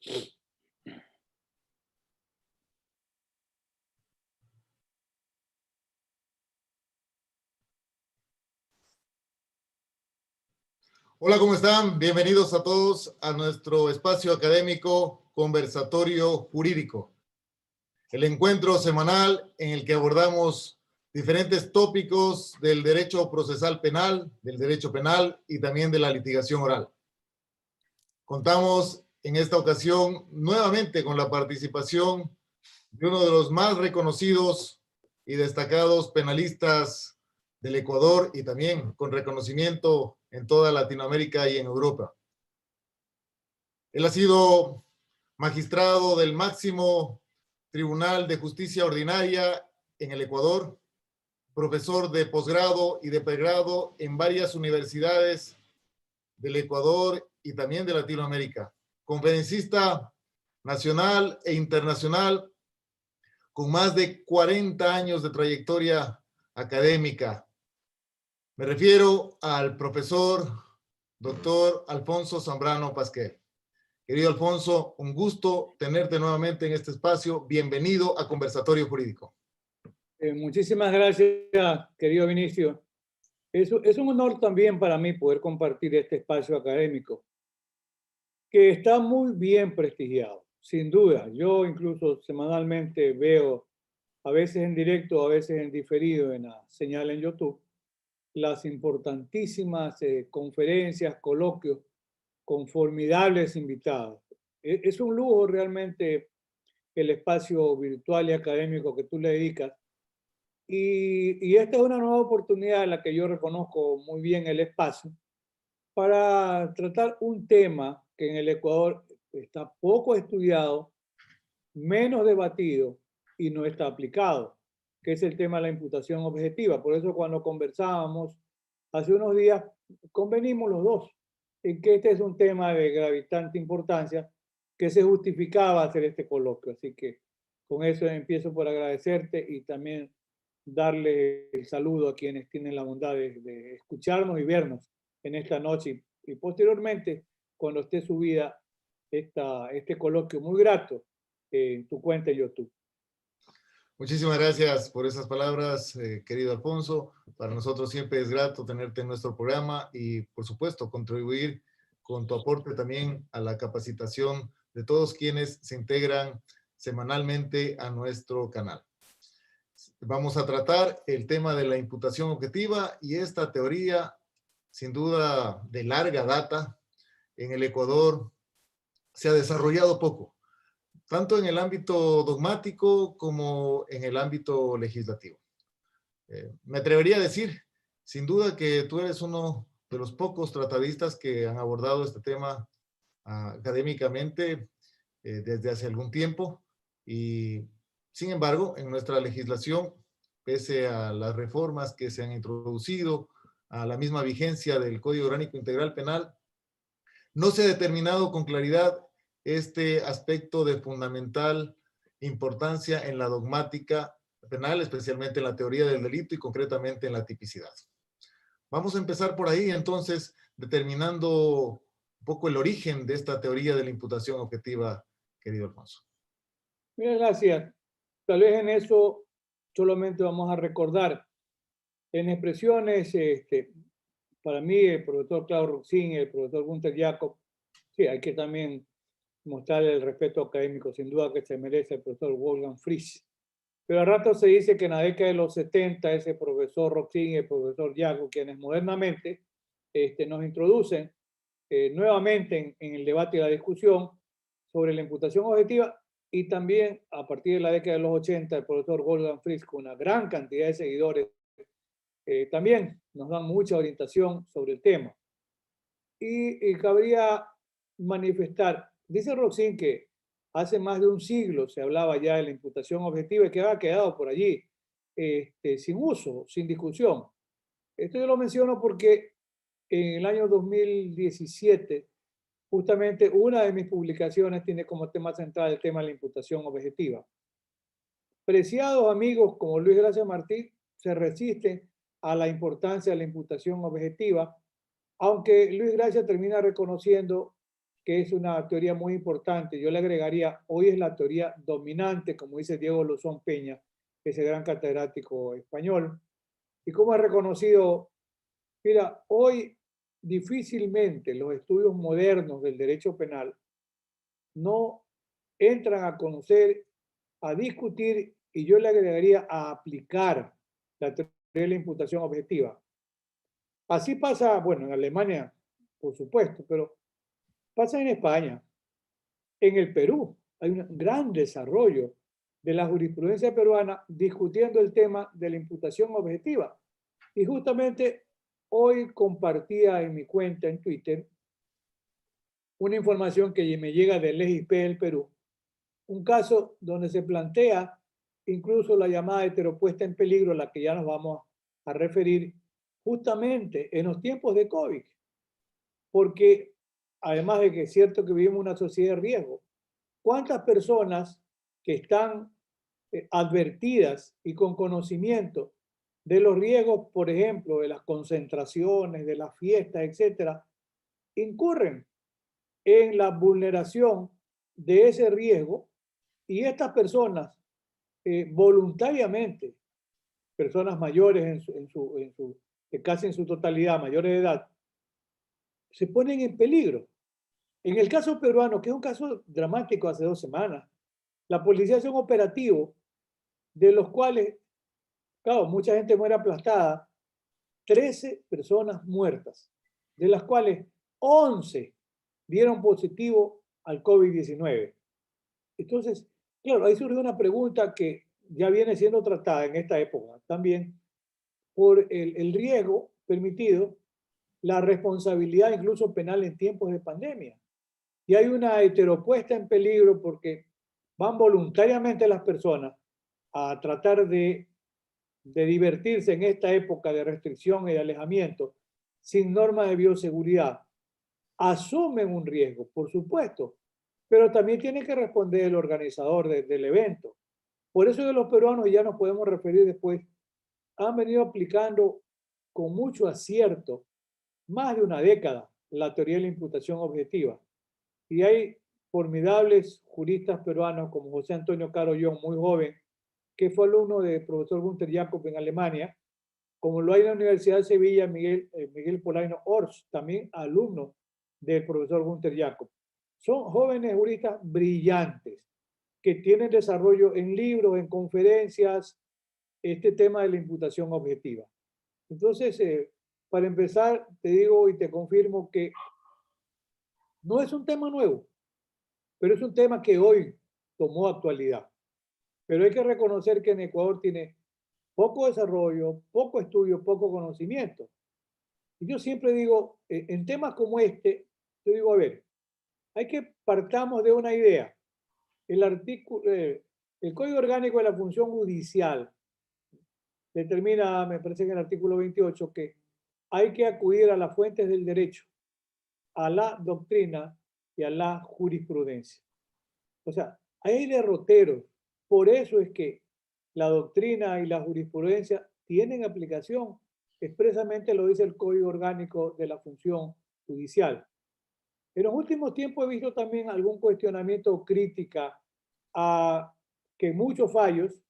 Hola, ¿cómo están? Bienvenidos a todos a nuestro espacio académico Conversatorio Jurídico, el encuentro semanal en el que abordamos diferentes tópicos del derecho procesal penal, del derecho penal y también de la litigación oral. Contamos en esta ocasión nuevamente con la participación de uno de los más reconocidos y destacados penalistas del Ecuador y también con reconocimiento en toda Latinoamérica y en Europa. Él ha sido magistrado del máximo Tribunal de Justicia Ordinaria en el Ecuador, profesor de posgrado y de pregrado en varias universidades del Ecuador y también de Latinoamérica, conferencista nacional e internacional con más de 40 años de trayectoria académica. Me refiero al profesor doctor Alfonso Zambrano Pasquel. Querido Alfonso, un gusto tenerte nuevamente en este espacio. Bienvenido a Conversatorio Jurídico. Muchísimas gracias, querido Vinicio. Es un honor también para mí poder compartir este espacio académico que está muy bien prestigiado, sin duda. Yo incluso semanalmente veo, a veces en directo, a veces en diferido en la señal en YouTube, las importantísimas conferencias, coloquios con formidables invitados. Es un lujo realmente el espacio virtual y académico que tú le dedicas. Y esta es una nueva oportunidad en la que yo reconozco muy bien el espacio para tratar un tema que en el Ecuador está poco estudiado, menos debatido y no está aplicado, que es el tema de la imputación objetiva. Por eso cuando conversábamos hace unos días, convenimos los dos en que este es un tema de gravitante importancia que se justificaba hacer este coloquio. Así que con eso empiezo por agradecerte y también darle el saludo a quienes tienen la bondad de escucharnos y vernos en esta noche y posteriormente cuando esté subida este coloquio muy grato en tu cuenta en YouTube. Muchísimas gracias por esas palabras, querido Alfonso. Para nosotros siempre es grato tenerte en nuestro programa y, por supuesto, contribuir con tu aporte también a la capacitación de todos quienes se integran semanalmente a nuestro canal. Vamos a tratar el tema de la imputación objetiva y esta teoría, sin duda de larga data, en el Ecuador se ha desarrollado poco, tanto en el ámbito dogmático como en el ámbito legislativo. Me atrevería a decir, sin duda, que tú eres uno de los pocos tratadistas que han abordado este tema académicamente desde hace algún tiempo y, sin embargo, en nuestra legislación, pese a las reformas que se han introducido, a la misma vigencia del Código Orgánico Integral Penal, no se ha determinado con claridad este aspecto de fundamental importancia en la dogmática penal, especialmente en la teoría del delito y concretamente en la tipicidad. Vamos a empezar por ahí, entonces, determinando un poco el origen de esta teoría de la imputación objetiva, querido Alfonso. Mira, gracias. Tal vez en eso solamente vamos a recordar en expresiones, para mí, el profesor Claudio Roxin y el profesor Gunther Jacob, sí, hay que también mostrarle el respeto académico, sin duda que se merece el profesor Wolfgang Fritz. Pero a rato se dice que en la década de los 70 ese profesor Roxin y el profesor Jacob, quienes modernamente nos introducen nuevamente en el debate y la discusión sobre la imputación objetiva, y también a partir de la década de los 80 el profesor Wolfgang Fritz, con una gran cantidad de seguidores, también nos dan mucha orientación sobre el tema. Y cabría manifestar, dice Roxin que hace más de un siglo se hablaba ya de la imputación objetiva y que había quedado por allí sin uso, sin discusión. Esto yo lo menciono porque en el año 2017, justamente una de mis publicaciones tiene como tema central el tema de la imputación objetiva. Preciados amigos como Luis Gracia Martí se resisten a la importancia de la imputación objetiva, aunque Luis Gracia termina reconociendo que es una teoría muy importante. Yo le agregaría, hoy es la teoría dominante, como dice Diego Luzón Peña, ese gran catedrático español. Y como ha reconocido, mira, hoy difícilmente los estudios modernos del derecho penal no entran a conocer, a discutir, y yo le agregaría a aplicar la teoría de la imputación objetiva. Así pasa, bueno, en Alemania, por supuesto, pero pasa en España, en el Perú. Hay un gran desarrollo de la jurisprudencia peruana discutiendo el tema de la imputación objetiva. Y justamente hoy compartía en mi cuenta en Twitter una información que me llega del EGIP del Perú, un caso donde se plantea incluso la llamada heteropuesta en peligro, a la que ya nos vamos a referir, justamente en los tiempos de COVID, porque además de que es cierto que vivimos una sociedad de riesgo, ¿cuántas personas que están advertidas y con conocimiento de los riesgos, por ejemplo, de las concentraciones, de las fiestas, etcétera, incurren en la vulneración de ese riesgo? Y estas personas voluntariamente, personas mayores casi en su totalidad, mayores de edad, se ponen en peligro. En el caso peruano, que es un caso dramático hace 2 semanas, la policía hace un operativo de los cuales, claro, mucha gente muere aplastada, 13 personas muertas, de las cuales 11 dieron positivo al COVID-19. Entonces, claro, ahí surge una pregunta que ya viene siendo tratada en esta época también por el riesgo permitido, la responsabilidad incluso penal en tiempos de pandemia. Y hay una heteropuesta en peligro porque van voluntariamente las personas a tratar de divertirse en esta época de restricción y de alejamiento sin normas de bioseguridad. Asumen un riesgo, por supuesto, pero también tiene que responder el organizador del evento. Por eso de los peruanos, ya nos podemos referir después, han venido aplicando con mucho acierto, más de una década, la teoría de la imputación objetiva. Y hay formidables juristas peruanos como José Antonio Caro Young, muy joven, que fue alumno del profesor Günther Jacob en Alemania, como lo hay en la Universidad de Sevilla, Miguel Polaino Ors, también alumno del profesor Günther Jacob. Son jóvenes juristas brillantes que tienen desarrollo en libros, en conferencias, este tema de la imputación objetiva. Entonces, para empezar, te digo y te confirmo que no es un tema nuevo, pero es un tema que hoy tomó actualidad. Pero hay que reconocer que en Ecuador tiene poco desarrollo, poco estudio, poco conocimiento. Y yo siempre digo, en temas como este, yo digo, a ver, hay que partamos de una idea. El Código Orgánico de la Función Judicial determina, me parece que en el artículo 28, que hay que acudir a las fuentes del derecho, a la doctrina y a la jurisprudencia. O sea, hay derroteros. Por eso es que la doctrina y la jurisprudencia tienen aplicación. Expresamente lo dice el Código Orgánico de la Función Judicial. En los últimos tiempos he visto también algún cuestionamiento o crítica a que muchos fallos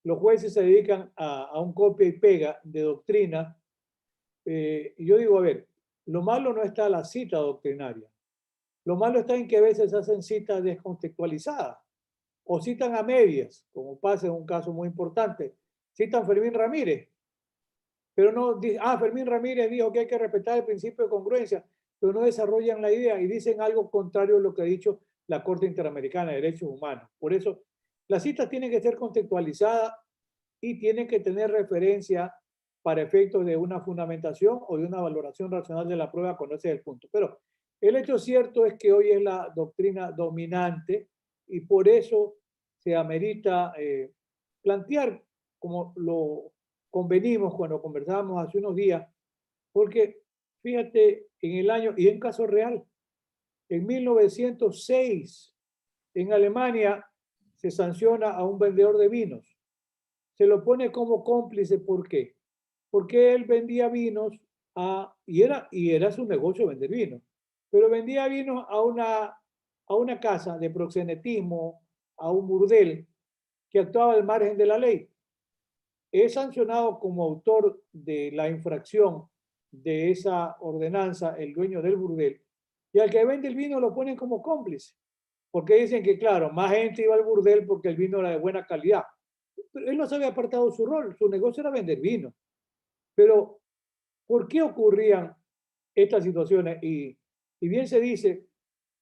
los jueces se dedican a un copia y pega de doctrina. Y yo digo, a ver, lo malo no está en la cita doctrinaria. Lo malo está en que a veces hacen citas descontextualizadas o citan a medias, como pasa en un caso muy importante. Citan Fermín Ramírez, pero no dicen, Fermín Ramírez dijo que hay que respetar el principio de congruencia, pero no desarrollan la idea y dicen algo contrario a lo que ha dicho la Corte Interamericana de Derechos Humanos. Por eso, las citas tienen que ser contextualizadas y tienen que tener referencia para efectos de una fundamentación o de una valoración racional de la prueba cuando ese es el punto. Pero el hecho cierto es que hoy es la doctrina dominante y por eso se amerita plantear, como lo convenimos cuando conversábamos hace unos días, porque fíjate, en el año, y en caso real, en 1906, en Alemania se sanciona a un vendedor de vinos. Se lo pone como cómplice, ¿por qué? Porque él vendía vinos y era su negocio vender vinos, pero vendía vino a una casa de proxenetismo, a un burdel que actuaba al margen de la ley. Es sancionado como autor de la infracción de esa ordenanza el dueño del burdel, y al que vende el vino lo ponen como cómplice, porque dicen que, claro, más gente iba al burdel porque el vino era de buena calidad. Pero él no se había apartado su rol, su negocio era vender vino. Pero, ¿por qué ocurrían estas situaciones? Y bien se dice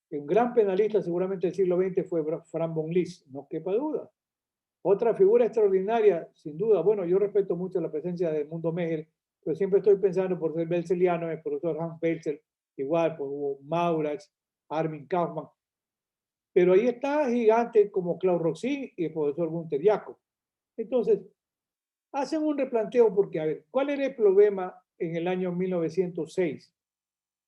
que un gran penalista seguramente del siglo XX fue Frank von Liszt, no quepa duda. Otra figura extraordinaria, sin duda. Bueno, yo respeto mucho la presencia de Mundo Meyer, pero siempre estoy pensando por ser belseliano, el profesor Hans Belzel, igual, por Hugo Maurach, Armin Kaufmann. Pero ahí está gigante como Klaus Roxin y el profesor Gunther Jakob. Entonces, hacen un replanteo porque, a ver, ¿cuál era el problema en el año 1906?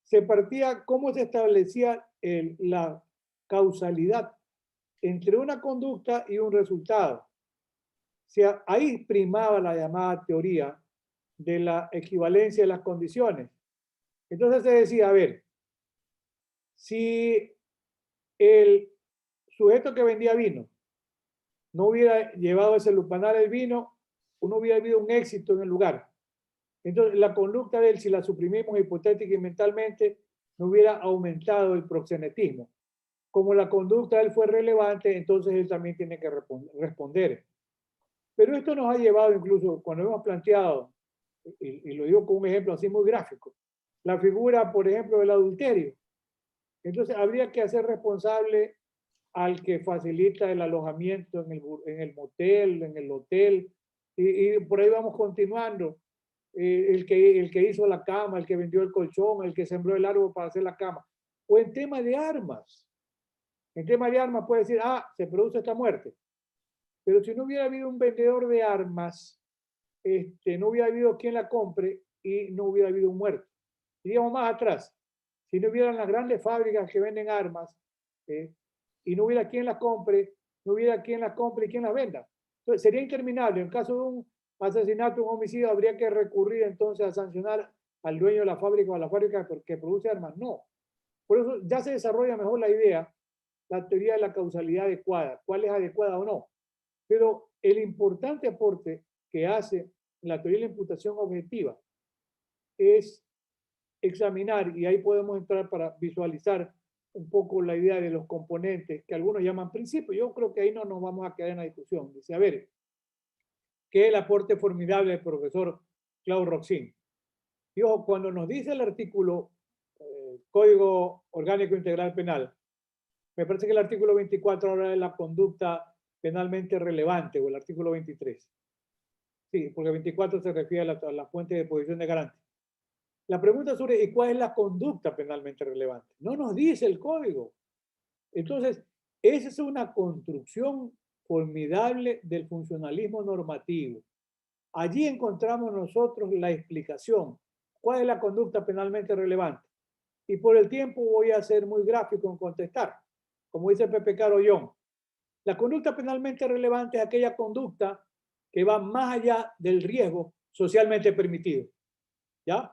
Se partía cómo se establecía la causalidad entre una conducta y un resultado. O sea, ahí primaba la llamada teoría de la equivalencia de las condiciones. Entonces se decía, a ver, si el sujeto que vendía vino no hubiera llevado ese lupanar el vino, no hubiera habido un éxito en el lugar. Entonces, la conducta de él, si la suprimimos hipotética y mentalmente, no hubiera aumentado el proxenetismo. Como la conducta de él fue relevante, entonces él también tiene que responder. Pero esto nos ha llevado incluso, cuando hemos planteado, y lo digo con un ejemplo así muy gráfico, la figura, por ejemplo, del adulterio. Entonces, habría que hacer responsable al que facilita el alojamiento en el motel, en el hotel, y por ahí vamos continuando. El que hizo la cama, el que vendió el colchón, el que sembró el árbol para hacer la cama. O en tema de armas. En tema de armas puede decir, ah, se produce esta muerte. Pero si no hubiera habido un vendedor de armas, no hubiera habido quien la compre y no hubiera habido un muerto. Iríamos más atrás. Si no hubieran las grandes fábricas que venden armas y no hubiera quien las compre, no hubiera quien las compre y quien las venda. Entonces sería interminable. En caso de un asesinato, un homicidio, habría que recurrir entonces a sancionar al dueño de la fábrica o a la fábrica que produce armas. No. Por eso ya se desarrolla mejor la idea, la teoría de la causalidad adecuada, cuál es adecuada o no. Pero el importante aporte que hace la teoría de la imputación objetiva es examinar, y ahí podemos entrar para visualizar un poco la idea de los componentes que algunos llaman principios. Yo creo que ahí no nos vamos a quedar en la discusión. Dice, a ver, ¿qué es el aporte formidable del profesor Klaus Roxin? Y ojo, cuando nos dice el artículo Código Orgánico Integral Penal, me parece que el artículo 24 habla de la conducta penalmente relevante, o el artículo 23. Sí, porque el 24 se refiere a la fuente de posición de garante. La pregunta sobre ¿y cuál es la conducta penalmente relevante? No nos dice el código. Entonces, esa es una construcción formidable del funcionalismo normativo. Allí encontramos nosotros la explicación. ¿Cuál es la conducta penalmente relevante? Y por el tiempo voy a ser muy gráfico en contestar. Como dice Pepe Carollón, la conducta penalmente relevante es aquella conducta que va más allá del riesgo socialmente permitido. ¿Ya?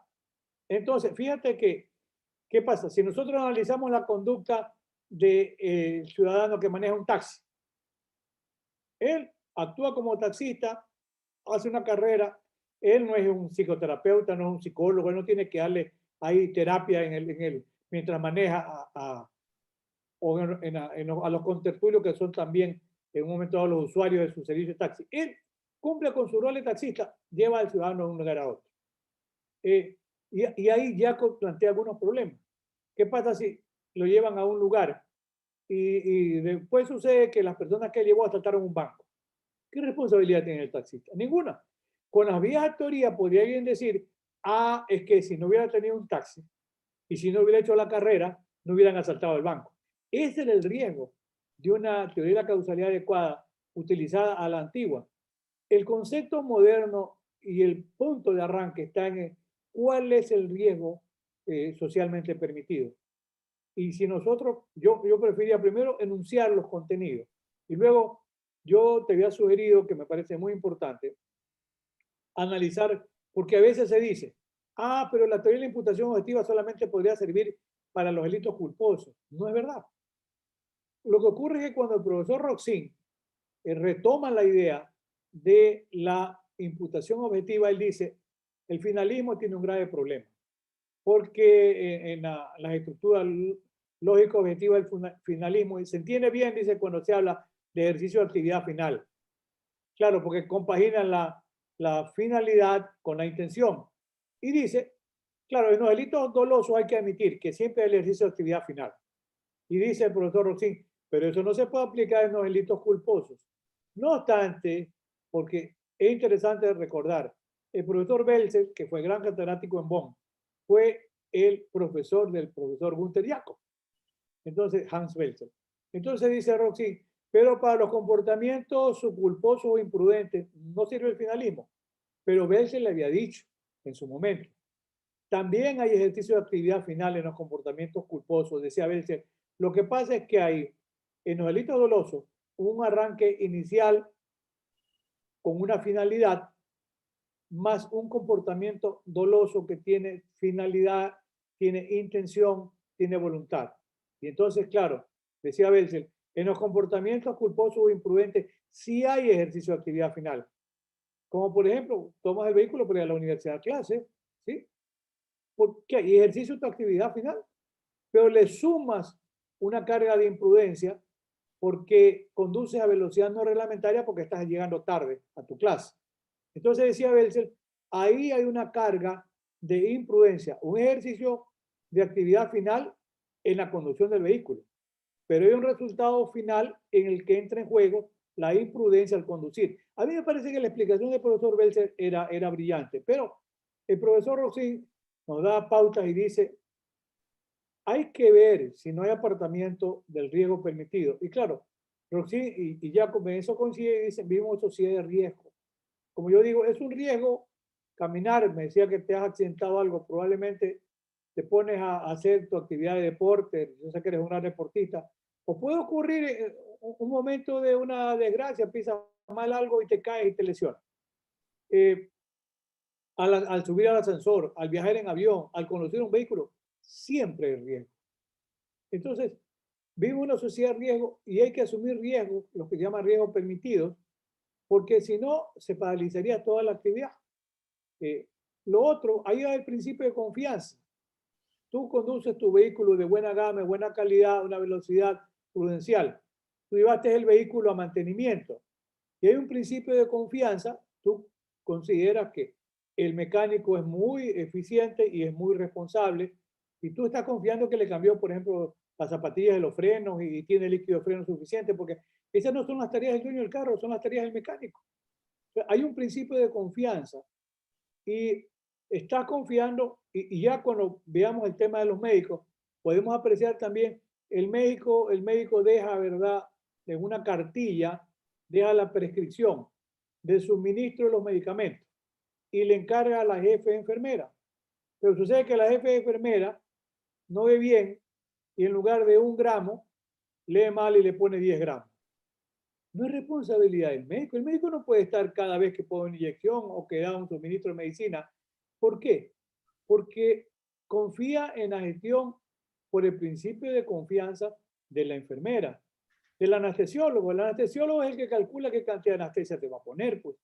Entonces, fíjate que, ¿qué pasa? Si nosotros analizamos la conducta del ciudadano que maneja un taxi, él actúa como taxista, hace una carrera, él no es un psicoterapeuta, no es un psicólogo, él no tiene que darle ahí terapia mientras maneja a los contertulios que son también en un momento dado los usuarios de su servicio de taxi. Él cumple con su rol de taxista, lleva al ciudadano de un lugar a otro. Y ahí ya plantea algunos problemas. ¿Qué pasa si lo llevan a un lugar y después sucede que las personas que llevó asaltaron un banco? ¿Qué responsabilidad tiene el taxista? Ninguna. Con las viejas teorías podría alguien decir, ah, es que si no hubiera tenido un taxi y si no hubiera hecho la carrera, no hubieran asaltado el banco. Ese era el riesgo de una teoría de la causalidad adecuada utilizada a la antigua. El concepto moderno y el punto de arranque está en cuál es el riesgo socialmente permitido. Y si nosotros, yo preferiría primero enunciar los contenidos y luego yo te había sugerido, que me parece muy importante, analizar, porque a veces se dice, ah, pero la teoría de la imputación objetiva solamente podría servir para los delitos culposos. No es verdad. Lo que ocurre es que cuando el profesor Roxin retoma la idea de la imputación objetiva, él dice, el finalismo tiene un grave problema, porque en las estructuras lógico-objetivas del finalismo, y se entiende bien, dice, cuando se habla de ejercicio de actividad final. Claro, porque compaginan la finalidad con la intención. Y dice, claro, en los delitos dolosos hay que admitir que siempre hay el ejercicio de actividad final. Y dice el profesor Roxin, pero eso no se puede aplicar en los delitos culposos. No obstante, porque es interesante recordar, el profesor Belzer, que fue gran catedrático en Bonn, fue el profesor del profesor Günther Jakob. Entonces, Hans Belzer. Entonces dice Roxin, pero para los comportamientos culposos o imprudentes no sirve el finalismo. Pero Belzer le había dicho en su momento. También hay ejercicio de actividad final en los comportamientos culposos, decía Belzer. Lo que pasa es que hay en los delitos dolosos un arranque inicial con una finalidad más un comportamiento doloso que tiene finalidad, tiene intención, tiene voluntad. Y entonces, claro, decía Belzer, en los comportamientos culposos o imprudentes sí hay ejercicio de actividad final. Como por ejemplo, tomas el vehículo para ir a la universidad a clase, ¿sí? Porque hay ejercicio de actividad final, pero le sumas una carga de imprudencia porque conduces a velocidad no reglamentaria porque estás llegando tarde a tu clase. Entonces decía Belzer, ahí hay una carga de imprudencia, un ejercicio de actividad final en la conducción del vehículo, pero hay un resultado final en el que entra en juego la imprudencia al conducir. A mí me parece que la explicación del profesor Belzer era brillante, pero el profesor Roxin nos da pautas y dice, hay que ver si no hay apartamiento del riesgo permitido. Y claro, Roxin y Jacob en eso coinciden y dicen, vivimos sociedad de riesgo. Como yo digo, es un riesgo caminar. Me decía que te has accidentado algo, probablemente te pones a hacer tu actividad de deporte, yo sé que eres una deportista, o puede ocurrir un momento de una desgracia, pisas mal algo y te caes y te lesionas. Al subir al ascensor, al viajar en avión, al conducir un vehículo, siempre hay riesgo. Entonces, vive una sociedad de riesgo y hay que asumir riesgos, los que se llaman riesgos permitidos, porque si no, se paralizaría toda la actividad. Lo otro, ahí va el principio de confianza. Tú conduces tu vehículo de buena gama, buena calidad, una velocidad prudencial. Tú llevaste el vehículo a mantenimiento. Y hay un principio de confianza. Tú consideras que el mecánico es muy eficiente y es muy responsable. Y tú estás confiando que le cambió, por ejemplo, las zapatillas de los frenos y tiene líquido de freno suficiente, porque esas no son las tareas del dueño del carro, son las tareas del mecánico. O sea, hay un principio de confianza y estás confiando, y ya cuando veamos el tema de los médicos, podemos apreciar también el médico deja, ¿verdad?, en una cartilla, deja la prescripción del suministro de los medicamentos y le encarga a la jefe de enfermera. Pero sucede que la jefe de enfermera no ve bien y en lugar de 1 gramo, lee mal y le pone 10 gramos. No es responsabilidad del médico. El médico no puede estar cada vez que pone una inyección o que da un suministro de medicina. ¿Por qué? Porque confía en la gestión por el principio de confianza de la enfermera, del anestesiólogo. El anestesiólogo es el que calcula qué cantidad de anestesia te va a poner, pues.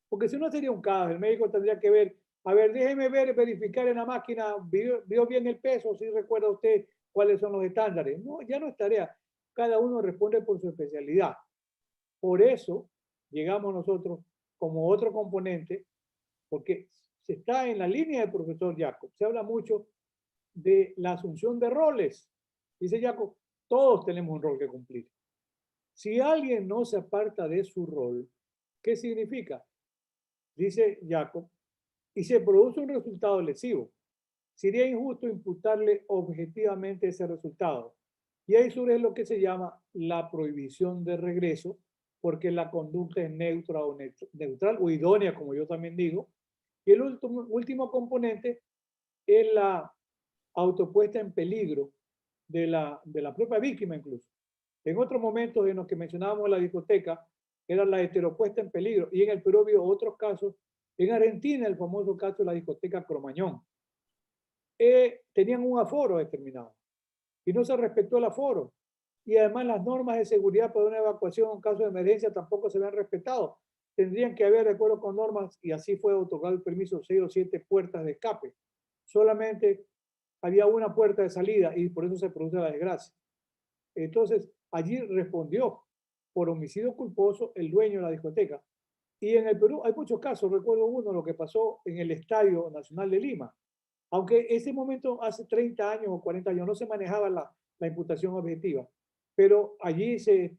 Porque si no sería un caso, el médico tendría que ver, a ver, déjeme ver, verificar en la máquina, vio bien el peso, si recuerda usted cuáles son los estándares. No, ya no es tarea. Cada uno responde por su especialidad. Por eso llegamos nosotros como otro componente, porque se está en la línea del profesor Jacob. Se habla mucho de la asunción de roles. Dice Jacob, todos tenemos un rol que cumplir. Si alguien no se aparta de su rol, ¿qué significa? Dice Jacob, y se produce un resultado lesivo. Sería injusto imputarle objetivamente ese resultado. Y ahí surge lo que se llama la prohibición de regreso, porque la conducta es neutra o neutral o idónea, como yo también digo. Y el último componente es la autopuesta en peligro de la propia víctima incluso. En otros momentos en los que mencionábamos la discoteca, era la heteropuesta en peligro. Y en el Perú había otros casos. En Argentina, el famoso caso de la discoteca Cromañón. Tenían un aforo determinado. y no se respetó el aforo. Y además las normas de seguridad para una evacuación en caso de emergencia tampoco se habían respetado. Tendrían que haber, de acuerdo con normas, y así fue otorgado el permiso, 6 o 7 puertas de escape. Solamente había una puerta de salida y por eso se produce la desgracia. Entonces, allí respondió por homicidio culposo el dueño de la discoteca. Y en el Perú hay muchos casos. Recuerdo uno, lo que pasó en el Estadio Nacional de Lima. Aunque ese momento, hace 30 años o 40 años, no se manejaba la imputación objetiva. Pero allí se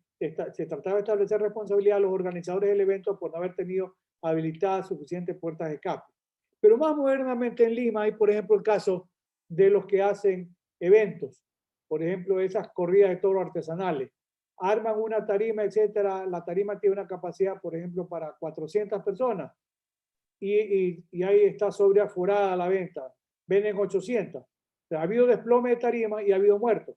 trataba de establecer responsabilidad a los organizadores del evento por no haber tenido habilitadas suficientes puertas de escape. Pero más modernamente en Lima hay, por ejemplo, el caso de los que hacen eventos. Por ejemplo, esas corridas de toros artesanales. Arman una tarima, etcétera. La tarima tiene una capacidad, por ejemplo, para 400 personas. Y ahí está sobreaforada la venta. Venden 800. O sea, ha habido desplome de tarima y ha habido muertos.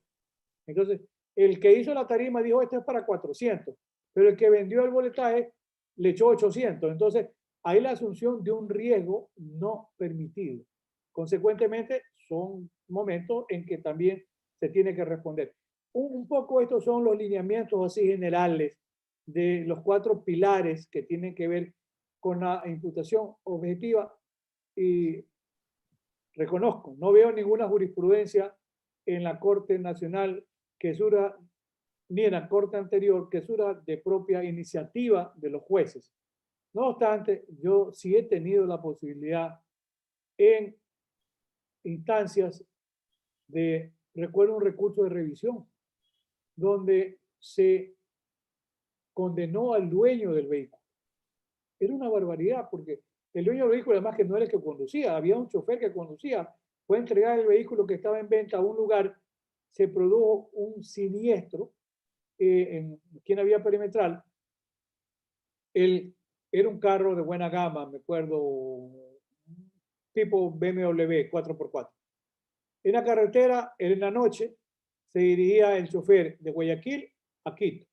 Entonces, el que hizo la tarima dijo, esto es para 400, pero el que vendió el boletaje le echó 800. Entonces, hay la asunción de un riesgo no permitido. Consecuentemente, son momentos en que también se tiene que responder. Un poco estos son los lineamientos así generales de los 4 pilares que tienen que ver con la imputación objetiva. Y reconozco, no veo ninguna jurisprudencia en la Corte Nacional que surja, ni en la Corte anterior, que surja de propia iniciativa de los jueces. No obstante, yo sí he tenido la posibilidad en instancias de, recuerdo un recurso de revisión, donde se condenó al dueño del vehículo. Era una barbaridad, porque el dueño del vehículo, además que no era el que conducía, había un chofer que conducía, fue a entregar el vehículo que estaba en venta a un lugar, se produjo un siniestro en quien había perimetral. Era un carro de buena gama, me acuerdo, tipo BMW 4x4. En la carretera, en la noche, se dirigía el chofer de Guayaquil a Quito.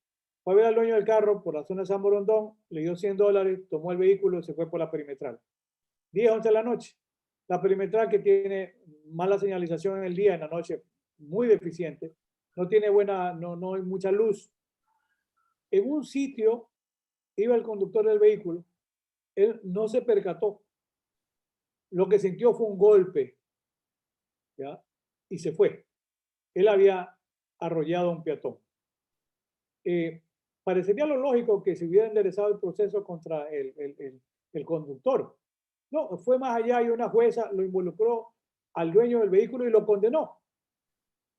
Fue a ver al dueño del carro por la zona de San Borondón, le dio $100, tomó el vehículo y se fue por la perimetral. 10, 11 de la noche. La perimetral, que tiene mala señalización en el día, en la noche muy deficiente, no tiene no hay mucha luz. En un sitio iba el conductor del vehículo, él no se percató. Lo que sintió fue un golpe, ¿ya? Y se fue. Él había arrollado a un peatón. Parecería lo lógico que se hubiera enderezado el proceso contra el conductor. No, fue más allá y una jueza lo involucró al dueño del vehículo y lo condenó.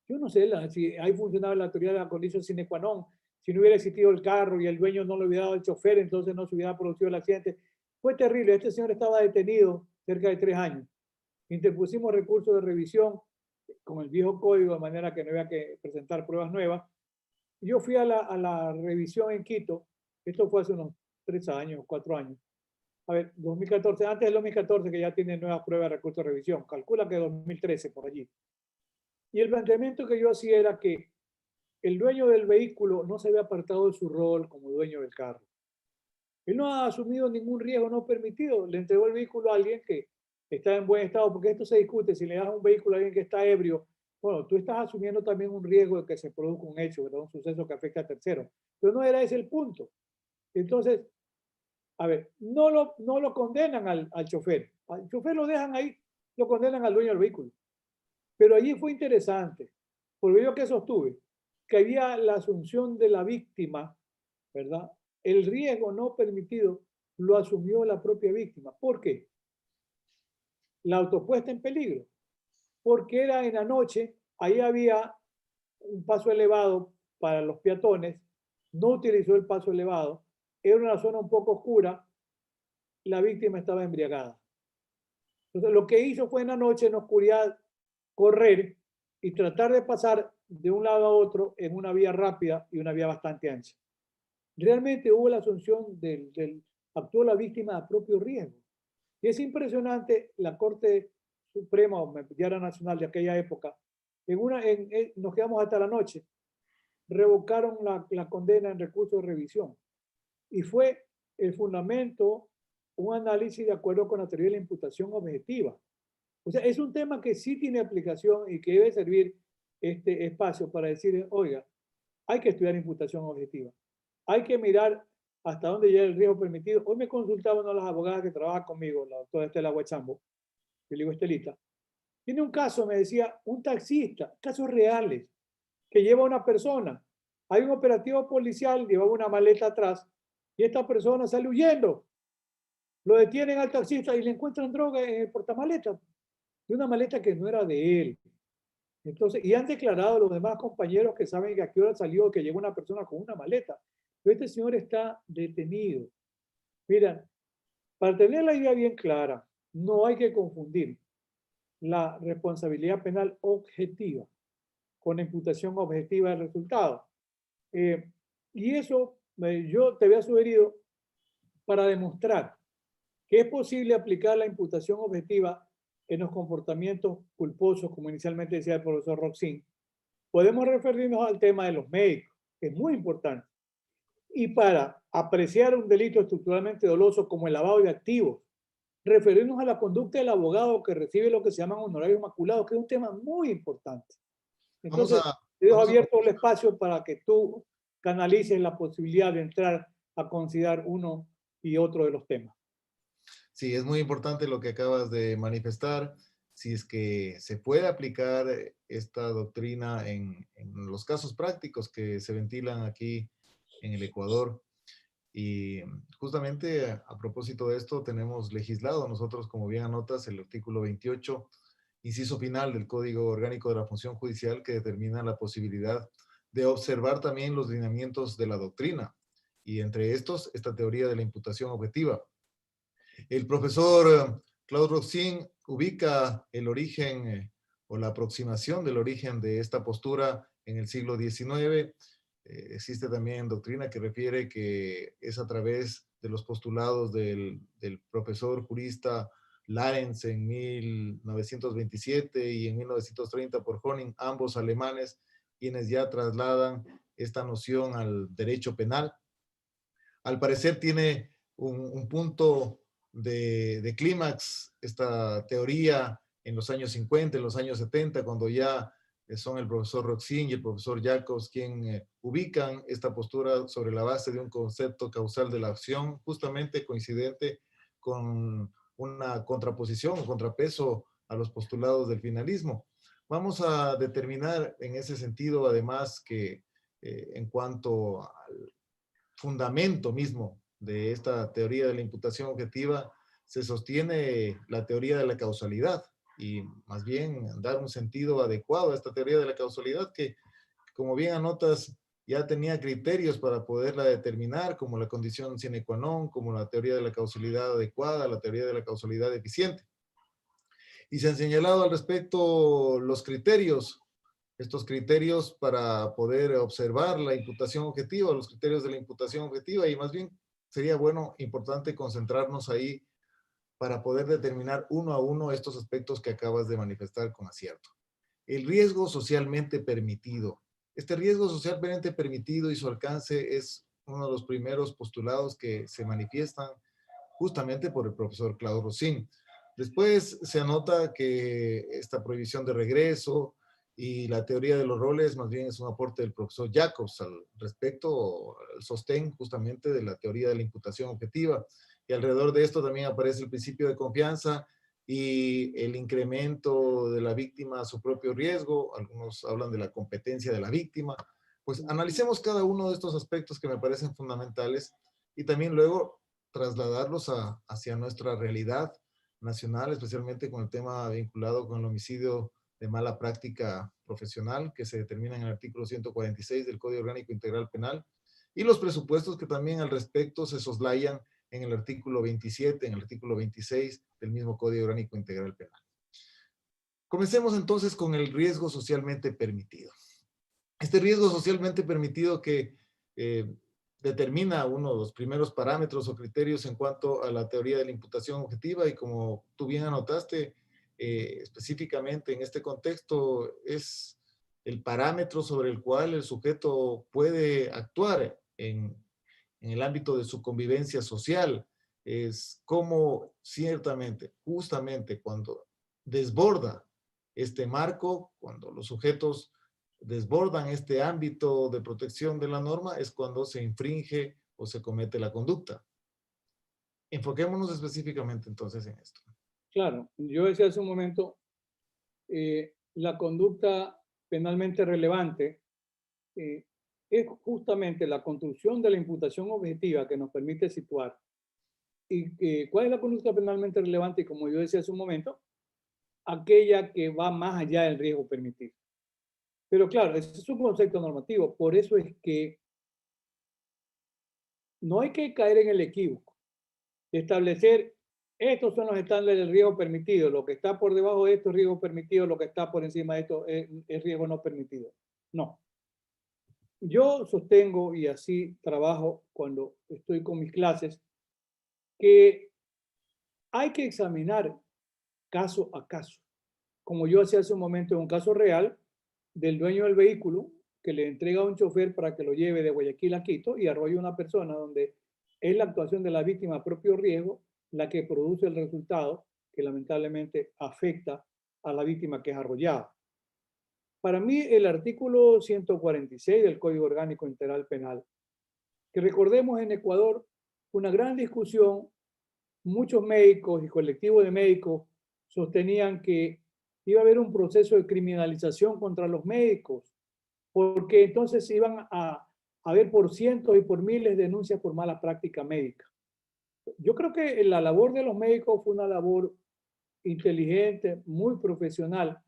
Yo no sé si ahí funcionaba la teoría de la condición sine qua non. Si no hubiera existido el carro y el dueño no le hubiera dado el chofer, entonces no se hubiera producido el accidente. Fue terrible. Este señor estaba detenido cerca de 3 años. Interpusimos recursos de revisión con el viejo código, de manera que no había que presentar pruebas nuevas. Yo fui a la revisión en Quito. Esto fue hace unos 3 años, 4 años. A ver, 2014, antes del 2014, que ya tiene nuevas pruebas de recurso de revisión. Calcula que 2013, por allí. Y el planteamiento que yo hacía era que el dueño del vehículo no se había apartado de su rol como dueño del carro. Él no ha asumido ningún riesgo no permitido. Le entregó el vehículo a alguien que está en buen estado, porque esto se discute. Si le das un vehículo a alguien que está ebrio, bueno, tú estás asumiendo también un riesgo de que se produzca un hecho, ¿verdad? Un suceso que afecta a terceros. Pero no era ese el punto. Entonces, a ver, no lo condenan al chofer. Al chofer lo dejan ahí, lo condenan al dueño del vehículo. Pero allí fue interesante, porque yo que sostuve que había la asunción de la víctima, ¿verdad? El riesgo no permitido lo asumió la propia víctima. ¿Por qué? La autopuesta en peligro. Porque era en la noche, ahí había un paso elevado para los peatones, no utilizó el paso elevado, era una zona un poco oscura, la víctima estaba embriagada. Entonces, lo que hizo fue en la noche, en oscuridad, correr y tratar de pasar de un lado a otro en una vía rápida y una vía bastante ancha. Realmente hubo la asunción actuó la víctima a propio riesgo. Y es impresionante, la Corte Suprema o Mediana Nacional de aquella época, nos quedamos hasta la noche, revocaron la condena en recurso de revisión. Y fue el fundamento un análisis de acuerdo con la teoría de la imputación objetiva. O sea, es un tema que sí tiene aplicación y que debe servir este espacio para decir, oiga, hay que estudiar imputación objetiva. Hay que mirar hasta dónde llega el riesgo permitido. Hoy me consultaba una de las abogadas que trabaja conmigo, la doctora Estela Huachambo, yo le digo Estelita, tiene un caso, me decía, un taxista, casos reales, que lleva a una persona. Hay un operativo policial, llevaba una maleta atrás y esta persona sale huyendo. Lo detienen al taxista y le encuentran droga en el portamaleta, de una maleta que no era de él. Entonces, y han declarado los demás compañeros que saben que a qué hora salió, que llegó una persona con una maleta. Pero este señor está detenido. Mira, para tener la idea bien clara, no hay que confundir la responsabilidad penal objetiva con la imputación objetiva del resultado. Y eso yo te había sugerido para demostrar que es posible aplicar la imputación objetiva en los comportamientos culposos, como inicialmente decía el profesor Roxin. Podemos referirnos al tema de los médicos, que es muy importante. Y para apreciar un delito estructuralmente doloso como el lavado de activos, referirnos a la conducta del abogado que recibe lo que se llaman honorarios maculados, que es un tema muy importante. Vamos Entonces, a, te dejo vamos a, abierto el espacio para que tú canalices la posibilidad de entrar a considerar uno y otro de los temas. sí, es muy importante lo que acabas de manifestar. Si es que se puede aplicar esta doctrina en los casos prácticos que se ventilan aquí en el Ecuador. Y justamente a propósito de esto, tenemos legislado nosotros, como bien anotas, el artículo 28, inciso final del Código Orgánico de la Función Judicial, que determina la posibilidad de observar también los lineamientos de la doctrina, y entre estos, esta teoría de la imputación objetiva. El profesor Claude Roxin ubica el origen o la aproximación del origen de esta postura en el siglo XIX. Existe también doctrina que refiere que es a través de los postulados del profesor jurista Larens en 1927 y en 1930 por Honing, ambos alemanes, quienes ya trasladan esta noción al derecho penal. Al parecer tiene un punto de clímax esta teoría en los años 50, en los años 70, cuando ya son el profesor Roxin y el profesor Jacobs quien ubican esta postura sobre la base de un concepto causal de la acción, justamente coincidente con una contraposición o contrapeso a los postulados del finalismo. Vamos a determinar en ese sentido, además, que en cuanto al fundamento mismo de esta teoría de la imputación objetiva, se sostiene la teoría de la causalidad y más bien dar un sentido adecuado a esta teoría de la causalidad que, como bien anotas, ya tenía criterios para poderla determinar, como la condición sine qua non, como la teoría de la causalidad adecuada, la teoría de la causalidad eficiente. Y se han señalado al respecto los criterios, estos criterios para poder observar la imputación objetiva, los criterios de la imputación objetiva, y más bien sería bueno, importante concentrarnos ahí para poder determinar uno a uno estos aspectos que acabas de manifestar con acierto. El riesgo socialmente permitido. Este riesgo socialmente permitido y su alcance es uno de los primeros postulados que se manifiestan justamente por el profesor Claude Roxin. Después se anota que esta prohibición de regreso y la teoría de los roles más bien es un aporte del profesor Jacobs al respecto, al sostén justamente de la teoría de la imputación objetiva. Y alrededor de esto también aparece el principio de confianza y el incremento de la víctima a su propio riesgo. Algunos hablan de la competencia de la víctima. Pues analicemos cada uno de estos aspectos que me parecen fundamentales y también luego trasladarlos hacia nuestra realidad nacional, especialmente con el tema vinculado con el homicidio de mala práctica profesional que se determina en el artículo 146 del Código Orgánico Integral Penal y los presupuestos que también al respecto se soslayan en el artículo 27, en el artículo 26 del mismo Código Orgánico Integral Penal. Comencemos entonces con el riesgo socialmente permitido. Este riesgo socialmente permitido que determina uno de los primeros parámetros o criterios en cuanto a la teoría de la imputación objetiva y como tú bien anotaste, específicamente en este contexto es el parámetro sobre el cual el sujeto puede actuar en el ámbito de su convivencia social. Es como ciertamente, justamente cuando desborda este marco, cuando los sujetos desbordan este ámbito de protección de la norma es cuando se infringe o se comete la conducta. Enfoquémonos específicamente entonces en esto. Claro, yo decía hace un momento, la conducta penalmente relevante es justamente la construcción de la imputación objetiva que nos permite situar. ¿Y cuál es la conducta penalmente relevante? Y como yo decía hace un momento, aquella que va más allá del riesgo permitido. Pero claro, ese es un concepto normativo. Por eso es que no hay que caer en el equívoco de establecer estos son los estándares del riesgo permitido. Lo que está por debajo de esto es riesgo permitido, lo que está por encima de esto es riesgo no permitido. No. Yo sostengo, y así trabajo cuando estoy con mis clases, que hay que examinar caso a caso. Como yo hacía hace un momento en un caso real del dueño del vehículo que le entrega a un chofer para que lo lleve de Guayaquil a Quito y arrolla a una persona donde es la actuación de la víctima a propio riesgo la que produce el resultado que lamentablemente afecta a la víctima que es arrollada. Para mí, el artículo 146 del Código Orgánico Integral Penal, que recordemos en Ecuador, una gran discusión, muchos médicos y colectivos de médicos sostenían que iba a haber un proceso de criminalización contra los médicos, porque entonces iban a haber por cientos y por miles de denuncias por mala práctica médica. Yo creo que la labor de los médicos fue una labor inteligente, muy profesional,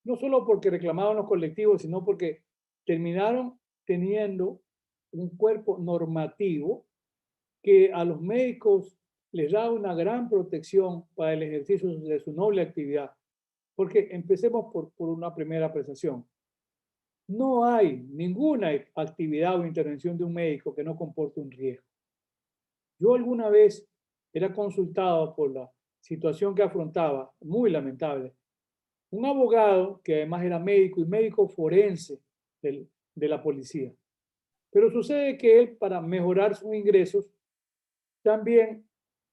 no solo porque reclamaban los colectivos, sino porque terminaron teniendo un cuerpo normativo que a los médicos les da una gran protección para el ejercicio de su noble actividad. Porque empecemos por una primera apreciación. No hay ninguna actividad o intervención de un médico que no comporte un riesgo. Yo alguna vez era consultado por la situación que afrontaba, muy lamentable, un abogado que además era médico y médico forense de la policía. Pero sucede que él, para mejorar sus ingresos, también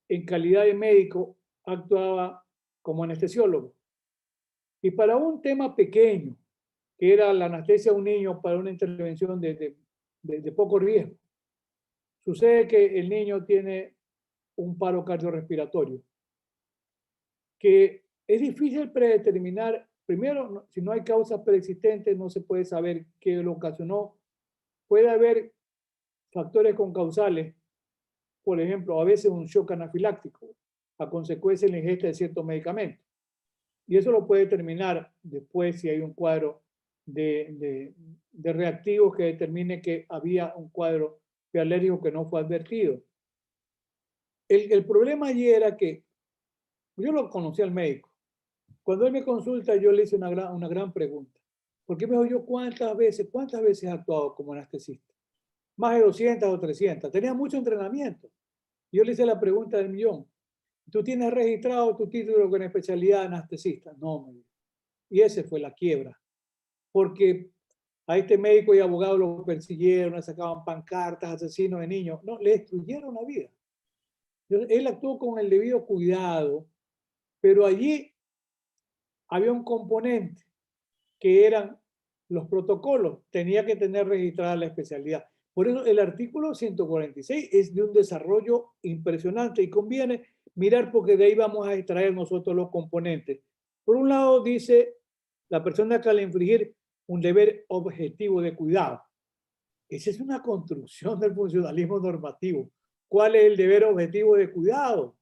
en calidad de médico actuaba como anestesiólogo. Y para un tema pequeño, que era la anestesia a un niño para una intervención de poco riesgo, sucede que el niño tiene un paro cardiorrespiratorio, que es difícil predeterminar. Primero, si no hay causas preexistentes, no se puede saber qué lo ocasionó. Puede haber factores concausales, por ejemplo, a veces un shock anafiláctico a consecuencia de la ingesta de ciertos medicamentos. Y eso lo puede determinar después si hay un cuadro de reactivos que determine que había un cuadro de alérgico que no fue advertido. El problema allí era que yo lo conocí al médico. Cuando él me consulta, yo le hice una gran pregunta. Porque me dijo yo, ¿cuántas veces has actuado como anestesista? Más de 200 o 300. Tenía mucho entrenamiento. Yo le hice la pregunta del millón. ¿Tú tienes registrado tu título con especialidad de anestesista? No, me dijo. Y esa fue la quiebra. Porque a este médico y abogado lo persiguieron, le sacaban pancartas, asesinos de niños. No, le destruyeron la vida. Él actuó con el debido cuidado, pero allí había un componente que eran los protocolos. Tenía que tener registrada la especialidad. Por eso el artículo 146 es de un desarrollo impresionante y conviene mirar porque de ahí vamos a extraer nosotros los componentes. Por un lado dice la persona que al infringir un deber objetivo de cuidado. Esa es una construcción del funcionalismo normativo. ¿Cuál es el deber objetivo de cuidado?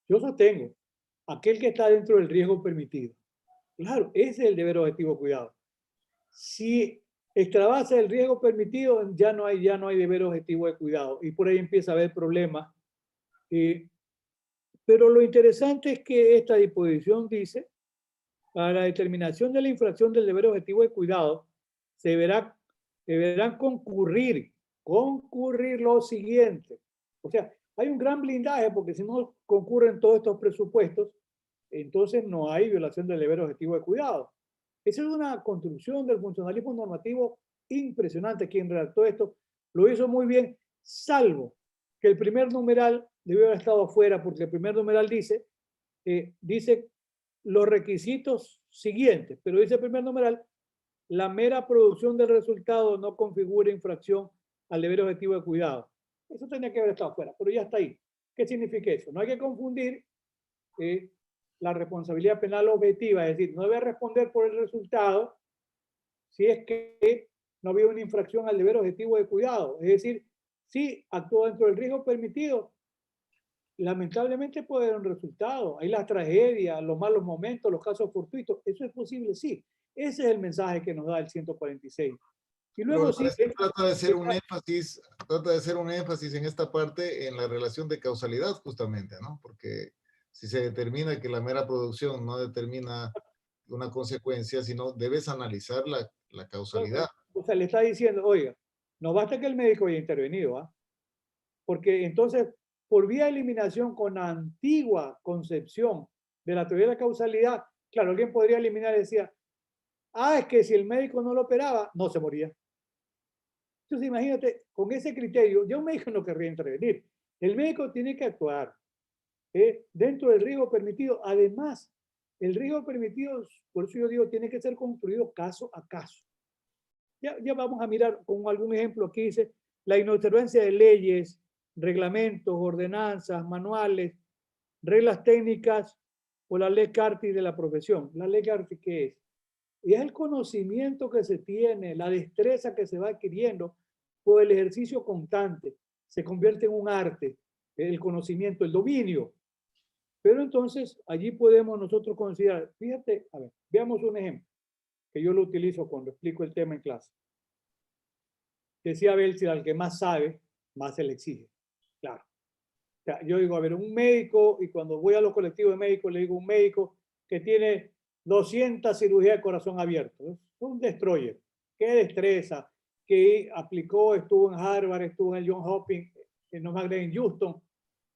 Yo sostengo aquel que está dentro del riesgo permitido. Claro, ese es el deber objetivo de cuidado. Si extravasa el riesgo permitido, ya no hay deber objetivo de cuidado y por ahí empieza a haber problemas. Pero lo interesante es que esta disposición dice, para la determinación de la infracción del deber objetivo de cuidado, se deberán concurrir lo siguiente. O sea, hay un gran blindaje porque si no concurren todos estos presupuestos, entonces no hay violación del deber objetivo de cuidado. Esa es una construcción del funcionalismo normativo impresionante. Quien redactó esto lo hizo muy bien, salvo que el primer numeral debió haber estado afuera, porque el primer numeral dice los requisitos siguientes, pero dice el primer numeral la mera producción del resultado no configura infracción al deber objetivo de cuidado. Eso tenía que haber estado fuera, pero ya está ahí. ¿Qué significa eso? No hay que confundir la responsabilidad penal objetiva, es decir, no debe responder por el resultado si es que no había una infracción al deber objetivo de cuidado. Es decir, si actuó dentro del riesgo permitido, lamentablemente puede haber un resultado. Hay las tragedias, los malos momentos, los casos fortuitos. Eso es posible, sí. Ese es el mensaje que nos da el 146. Y luego sí. Trata de hacer un énfasis en esta parte en la relación de causalidad, justamente, ¿no? Porque si se determina que la mera producción no determina una consecuencia, sino debes analizar la causalidad. O sea, le está diciendo, oiga, no basta que el médico haya intervenido, ¿ah? Porque entonces, por vía de eliminación con la antigua concepción de la teoría de la causalidad, claro, alguien podría eliminar y decía, es que si el médico no lo operaba, no se moría. Entonces, imagínate, con ese criterio, ya un médico no querría intervenir. El médico tiene que actuar dentro del riesgo permitido. Además, el riesgo permitido, por eso yo digo, tiene que ser construido caso a caso. Ya vamos a mirar con algún ejemplo. Aquí dice la inobservancia de leyes, reglamentos, ordenanzas, manuales, reglas técnicas o la ley CARTI de la profesión. ¿La ley CARTI qué es? Y es el conocimiento que se tiene, la destreza que se va adquiriendo por el ejercicio constante. Se convierte en un arte, el conocimiento, el dominio. Pero entonces allí podemos nosotros considerar, fíjate, a ver, veamos un ejemplo que yo lo utilizo cuando explico el tema en clase. Decía Belsi, al que más sabe, más se le exige. Claro. O sea, yo digo, a ver, un médico, y cuando voy a los colectivos de médicos, le digo un médico que tiene 200 cirugías de corazón abierto. Es un destroyer. Qué destreza, que aplicó, estuvo en Harvard, estuvo en el John Hopkins, en en Houston,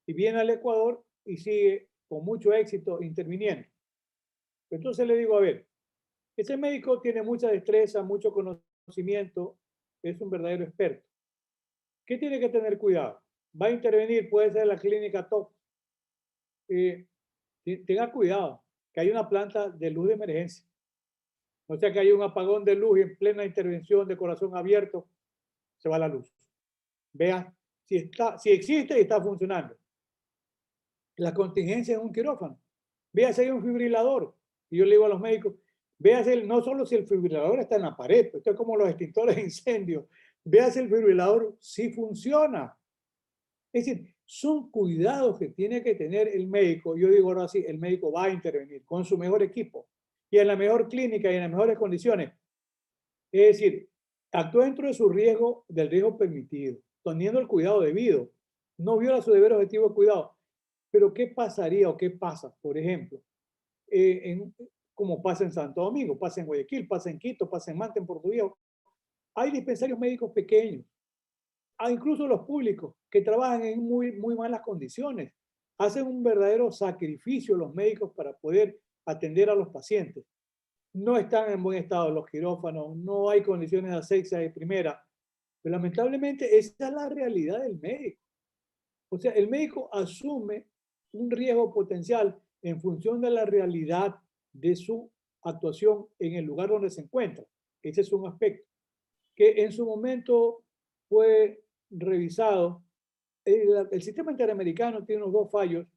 y viene al Ecuador y sigue con mucho éxito interviniendo. Entonces le digo, a ver, ese médico tiene mucha destreza, mucho conocimiento, es un verdadero experto. ¿Qué tiene que tener cuidado? Va a intervenir, puede ser la clínica top. Tenga cuidado, que hay una planta de luz de emergencia. O sea que hay un apagón de luz y en plena intervención de corazón abierto se va la luz. Vea si existe y está funcionando. La contingencia es un quirófano. Vea si hay un fibrilador. Y yo le digo a los médicos, vea no solo si el fibrilador está en la pared, esto es como los extintores de incendio. Vea si el fibrilador sí funciona. Es decir, son cuidados que tiene que tener el médico. Yo digo ahora sí, el médico va a intervenir con su mejor equipo y en la mejor clínica y en las mejores condiciones. Es decir, actúa dentro de su riesgo, del riesgo permitido, teniendo el cuidado debido. No viola su deber objetivo de cuidado. Pero ¿qué pasaría o qué pasa? Por ejemplo, como pasa en Santo Domingo, pasa en Guayaquil, pasa en Quito, pasa en Manta, en Puerto Viejo. Hay dispensarios médicos pequeños, incluso los públicos, que trabajan en muy malas condiciones. Hacen un verdadero sacrificio los médicos para poder atender a los pacientes. No están en buen estado los quirófanos, no hay condiciones de asepsia de primera. Pero lamentablemente esa es la realidad del médico. O sea, el médico asume un riesgo potencial en función de la realidad de su actuación en el lugar donde se encuentra. Ese es un aspecto que en su momento fue revisado. El sistema interamericano tiene unos dos fallos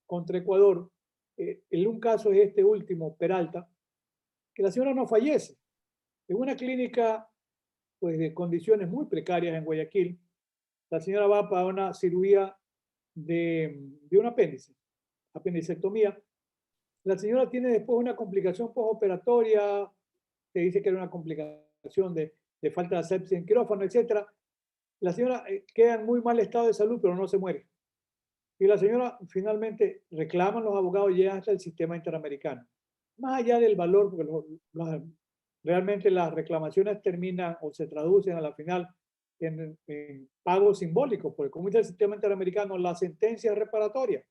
contra Ecuador. En un caso es este último, Peralta, que la señora no fallece. En una clínica pues, de condiciones muy precarias en Guayaquil, la señora va para una cirugía de un apéndice, apendicectomía. La señora tiene después una complicación postoperatoria, se dice que era una complicación de falta de asepsia en quirófano, etc. La señora queda en muy mal estado de salud, pero no se muere. Y la señora finalmente reclaman los abogados, llegan hasta el sistema interamericano. Más allá del valor, porque realmente las reclamaciones terminan o se traducen a la final en pago simbólico, porque como dice el sistema interamericano, la sentencia es reparatoria.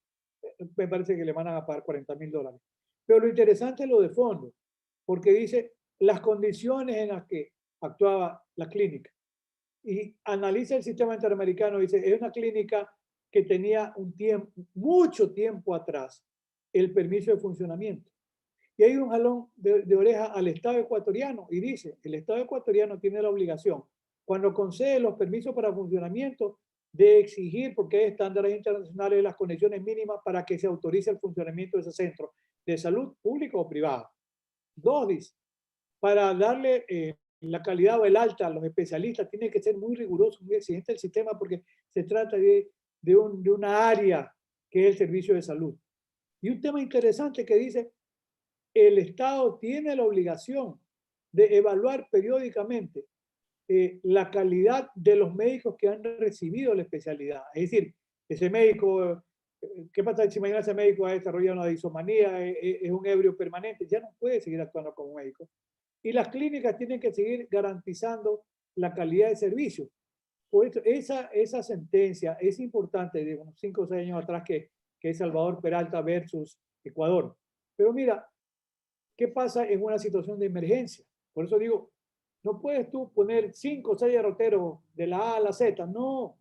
Me parece que le van a pagar $40,000. Pero lo interesante es lo de fondo, porque dice las condiciones en las que actuaba la clínica. Y analiza el sistema interamericano, dice, es una clínica que tenía mucho tiempo atrás, el permiso de funcionamiento. Y hay un jalón de oreja al Estado ecuatoriano y dice, el Estado ecuatoriano tiene la obligación, cuando concede los permisos para funcionamiento, de exigir, porque hay estándares internacionales, las condiciones mínimas para que se autorice el funcionamiento de ese centro de salud público o privado. Dos, dice, para darle la calidad o el alta a los especialistas, tiene que ser muy riguroso, muy exigente el sistema, porque se trata de una área que es el servicio de salud. Y un tema interesante que dice, el Estado tiene la obligación de evaluar periódicamente la calidad de los médicos que han recibido la especialidad. Es decir, ese médico, ¿qué pasa si mañana ese médico ha desarrollado una disomanía, es un ebrio permanente? Ya no puede seguir actuando como médico. Y las clínicas tienen que seguir garantizando la calidad de servicio. Por eso, esa sentencia es importante de unos 5 o 6 años atrás que es Salvador Peralta versus Ecuador. Pero mira, ¿qué pasa en una situación de emergencia? Por eso digo, no puedes tú poner 5 o 6 derroteros de la A a la Z, no.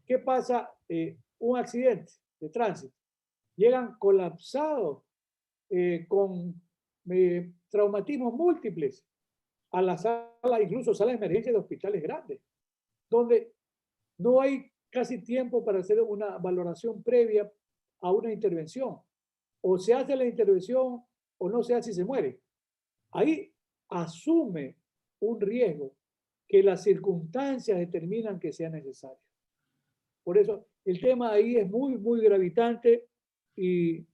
¿Qué pasa? Un accidente de tránsito. Llegan colapsados con traumatismos múltiples a la sala, incluso sala de emergencia de hospitales grandes, donde no hay casi tiempo para hacer una valoración previa a una intervención. O se hace la intervención o no se hace y se muere. Ahí asume un riesgo que las circunstancias determinan que sea necesario. Por eso el tema ahí es muy, muy gravitante y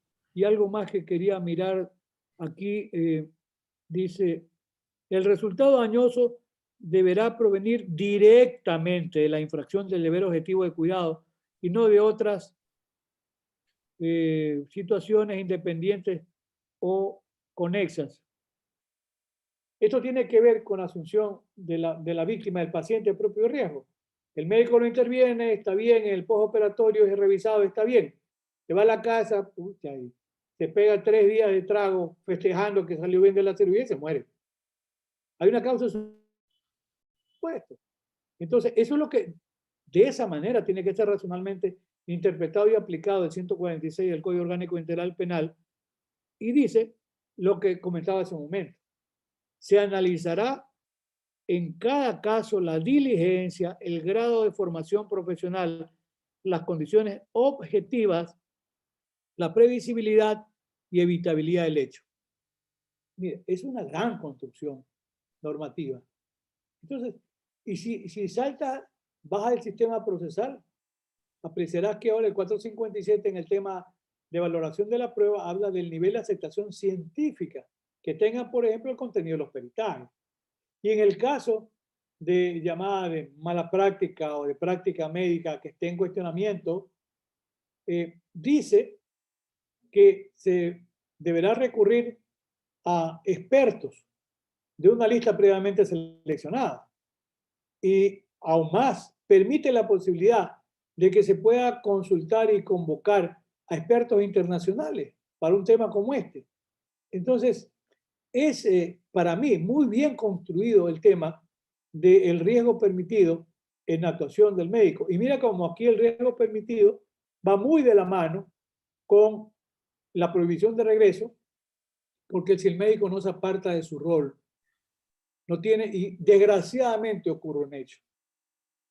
algo más que quería mirar aquí, dice, el resultado dañoso deberá provenir directamente de la infracción del deber objetivo de cuidado y no de otras situaciones independientes o conexas. Esto tiene que ver con la asunción de la víctima, del paciente de propio riesgo. El médico no interviene, está bien, el postoperatorio es revisado, está bien. Se va a la casa, pucha, y se pega 3 días de trago festejando que salió bien de la cirugía y se muere. Hay una causa supuesto. Entonces, eso es lo que, de esa manera, tiene que ser racionalmente interpretado y aplicado el 146 del Código Orgánico Integral Penal, y dice lo que comentaba hace un momento. Se analizará en cada caso la diligencia, el grado de formación profesional, las condiciones objetivas, la previsibilidad y evitabilidad del hecho. Mire, es una gran construcción normativa. Entonces, y si salta, baja el sistema procesal, apreciarás que ahora el 457 en el tema de valoración de la prueba habla del nivel de aceptación científica que tenga, por ejemplo, el contenido de los peritajes. Y en el caso de llamada de mala práctica o de práctica médica que esté en cuestionamiento, dice que se deberá recurrir a expertos de una lista previamente seleccionada. Y aún más, permite la posibilidad de que se pueda consultar y convocar a expertos internacionales para un tema como este. Entonces, es para mí muy bien construido el tema del riesgo permitido en la actuación del médico. Y mira cómo aquí el riesgo permitido va muy de la mano con la prohibición de regreso, porque si el médico no se aparta de su rol, no tiene, y desgraciadamente ocurre un hecho.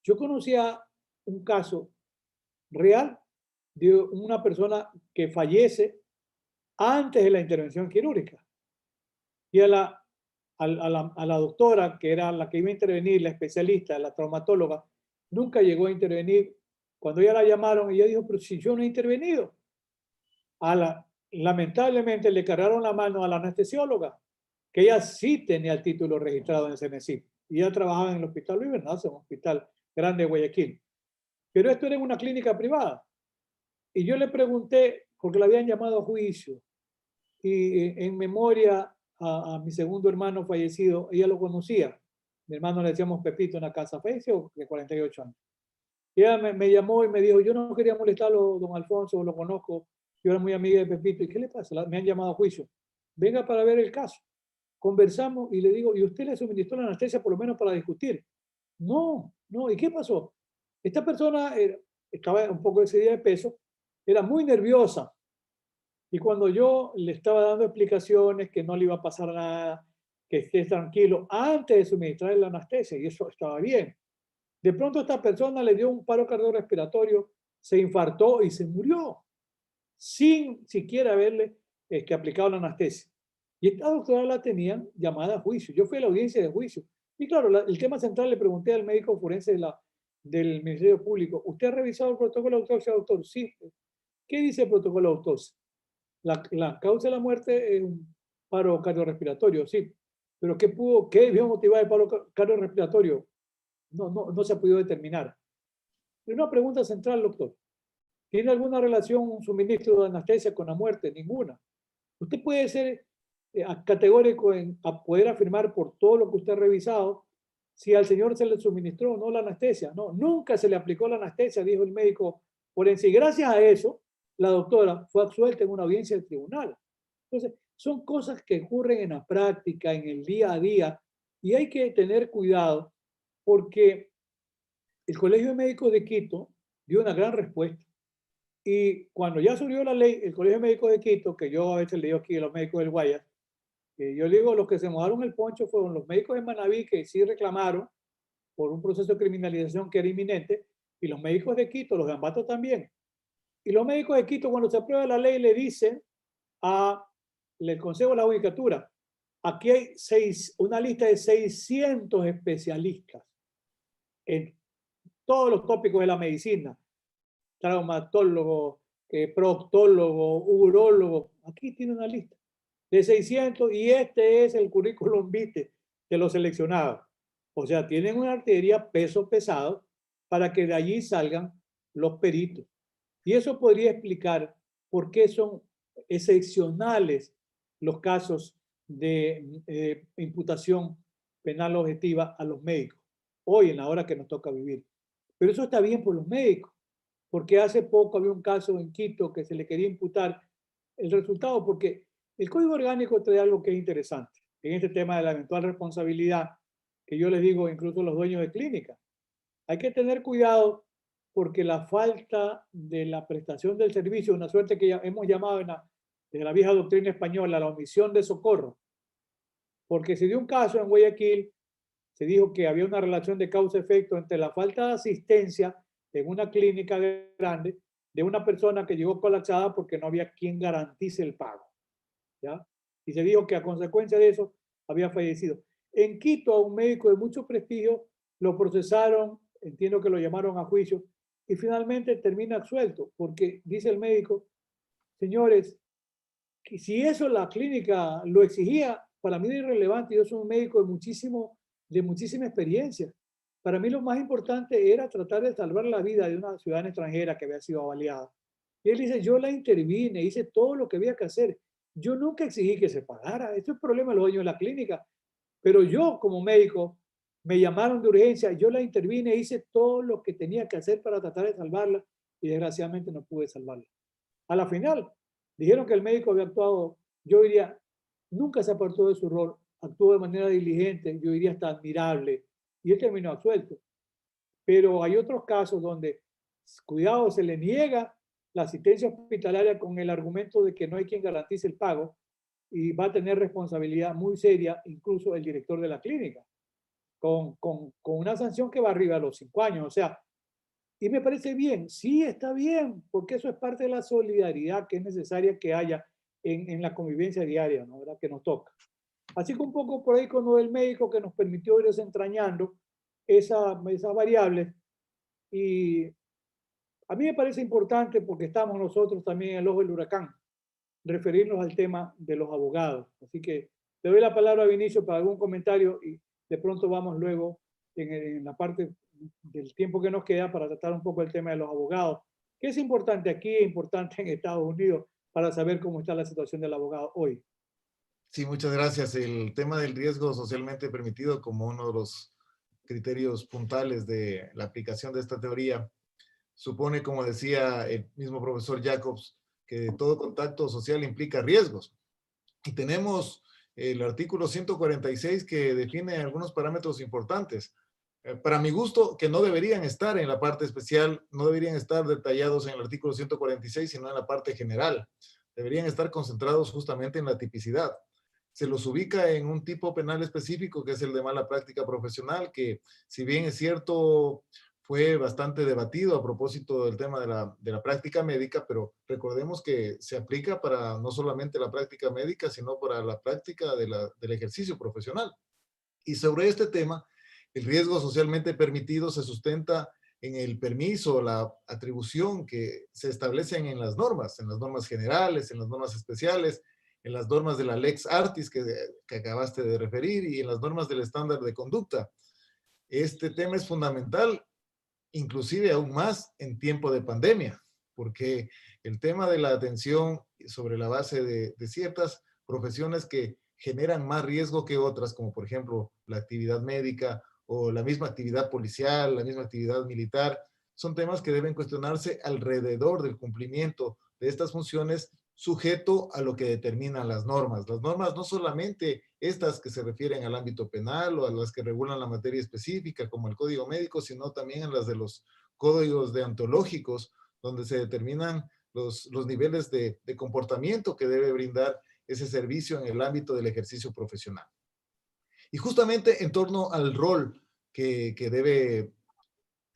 Yo conocía un caso real de una persona que fallece antes de la intervención quirúrgica. Y a la doctora, que era la que iba a intervenir, la especialista, la traumatóloga, nunca llegó a intervenir. Cuando ella la llamaron, ella dijo, pero si yo no he intervenido. Lamentablemente le cargaron la mano a la anestesióloga, que ella sí tenía el título registrado en CNCIP. Y ella trabajaba en el Hospital Luis Bernaza, un hospital grande de Guayaquil. Pero esto era en una clínica privada. Y yo le pregunté, porque la habían llamado a juicio, y en memoria a mi segundo hermano fallecido, ella lo conocía. Mi hermano le decíamos Pepito en la casa, falleció de 48 años. Y ella me llamó y me dijo, yo no quería molestarlo, don Alfonso, lo conozco, yo era muy amiga de Pepito. ¿Y qué le pasa? Me han llamado a juicio. Venga para ver el caso. Conversamos y le digo, ¿y usted le suministró la anestesia por lo menos para discutir? No, no. ¿Y qué pasó? Esta persona estaba un poco excedida de peso, era muy nerviosa Y cuando yo le estaba dando explicaciones que no le iba a pasar nada, que esté tranquilo, antes de suministrarle la anestesia, y eso estaba bien. De pronto esta persona le dio un paro cardiorrespiratorio, se infartó y se murió, sin siquiera haberle aplicado la anestesia. Y esta doctora la tenían llamada a juicio. Yo fui a la audiencia de juicio. Y claro, el tema central le pregunté al médico forense del Ministerio Público, ¿usted ha revisado el protocolo de autopsia, doctor? Sí. ¿Qué dice el protocolo de autopsia? La causa de la muerte es un paro cardiorrespiratorio, sí. Pero ¿qué debió motivar el paro cardiorrespiratorio? No se ha podido determinar. Y una pregunta central, doctor. ¿Tiene alguna relación un suministro de anestesia con la muerte? Ninguna. Usted puede ser categórico a poder afirmar por todo lo que usted ha revisado si al señor se le suministró o no la anestesia. No, nunca se le aplicó la anestesia, dijo el médico forense. Y gracias a eso, la doctora fue absuelta en una audiencia del tribunal. Entonces, son cosas que ocurren en la práctica, en el día a día, y hay que tener cuidado porque el Colegio de Médicos de Quito dio una gran respuesta. Y cuando ya surgió la ley, el Colegio de Médicos de Quito, que yo a veces le digo aquí a los médicos del Guayas, yo le digo, los que se mojaron el poncho fueron los médicos de Manabí, que sí reclamaron por un proceso de criminalización que era inminente, y los médicos de Quito, los de Ambato también. Y los médicos de Quito, cuando se aprueba la ley, le dicen al Consejo de la Judicatura, aquí hay una lista de 600 especialistas en todos los tópicos de la medicina, traumatólogo, proctólogo, urólogo. Aquí tiene una lista de 600 y este es el currículum vitae de los seleccionados. O sea, tienen una arteria peso pesado para que de allí salgan los peritos. Y eso podría explicar por qué son excepcionales los casos de imputación penal objetiva a los médicos, hoy en la hora que nos toca vivir. Pero eso está bien por los médicos, porque hace poco había un caso en Quito que se le quería imputar el resultado, porque el Código Orgánico trae algo que es interesante en este tema de la eventual responsabilidad, que yo les digo incluso a los dueños de clínica. Hay que tener cuidado porque la falta de la prestación del servicio, una suerte que ya hemos llamado desde la vieja doctrina española, la omisión de socorro, porque se dio un caso en Guayaquil, se dijo que había una relación de causa-efecto entre la falta de asistencia en una clínica grande de una persona que llegó colapsada porque no había quien garantice el pago, ¿ya? Y se dijo que a consecuencia de eso había fallecido. En Quito, a un médico de mucho prestigio lo procesaron, entiendo que lo llamaron a juicio, y finalmente termina absuelto, porque dice el médico, señores, que si eso la clínica lo exigía, para mí era irrelevante. Yo soy un médico de muchísima experiencia. Para mí lo más importante era tratar de salvar la vida de una ciudadana extranjera que había sido avaliada. Y él dice, yo la intervine, hice todo lo que había que hacer. Yo nunca exigí que se pagara. Esto es problema de los dueños de la clínica. Pero yo como médico me llamaron de urgencia, yo la intervine, hice todo lo que tenía que hacer para tratar de salvarla y desgraciadamente no pude salvarla. A la final, dijeron que el médico había actuado, yo diría, nunca se apartó de su rol, actuó de manera diligente, yo diría hasta admirable, y él terminó absuelto. Pero hay otros casos donde, cuidado, se le niega la asistencia hospitalaria con el argumento de que no hay quien garantice el pago y va a tener responsabilidad muy seria incluso el director de la clínica, con una sanción que va arriba a los 5 años. O sea, y me parece bien, sí, está bien, porque eso es parte de la solidaridad que es necesaria que haya en la convivencia diaria, ¿no? ¿Verdad? Que nos toca. Así que un poco por ahí con lo del médico que nos permitió ir desentrañando esas variables. Y a mí me parece importante, porque estamos nosotros también en el ojo del huracán, referirnos al tema de los abogados. Así que le doy la palabra a Vinicio para algún comentario y de pronto vamos luego en la parte del tiempo que nos queda para tratar un poco el tema de los abogados, que es importante aquí, es importante en Estados Unidos para saber cómo está la situación del abogado hoy. Sí, muchas gracias. El tema del riesgo socialmente permitido como uno de los criterios puntales de la aplicación de esta teoría supone, como decía el mismo profesor Jacobs, que todo contacto social implica riesgos. Y tenemos el artículo 146 que define algunos parámetros importantes. Para mi gusto, que no deberían estar en la parte especial, no deberían estar detallados en el artículo 146, sino en la parte general. deberían estar concentrados justamente en la tipicidad. Se los ubica en un tipo penal específico, que es el de mala práctica profesional, que si bien es cierto, fue bastante debatido a propósito del tema de la práctica médica, pero recordemos que se aplica para no solamente la práctica médica, sino para la práctica del ejercicio profesional. Y sobre este tema, el riesgo socialmente permitido se sustenta en el permiso, la atribución que se establecen en las normas generales, en las normas especiales, en las normas de la Lex Artis que acabaste de referir y en las normas del estándar de conducta. Este tema es fundamental, inclusive aún más en tiempo de pandemia, porque el tema de la atención sobre la base de ciertas profesiones que generan más riesgo que otras, como por ejemplo la actividad médica o la misma actividad policial, la misma actividad militar, son temas que deben cuestionarse alrededor del cumplimiento de estas funciones sujeto a lo que determinan las normas. Las normas no solamente estas que se refieren al ámbito penal o a las que regulan la materia específica, como el Código Médico, sino también en las de los códigos deontológicos, donde se determinan los niveles de comportamiento que debe brindar ese servicio en el ámbito del ejercicio profesional. Y justamente en torno al rol que debe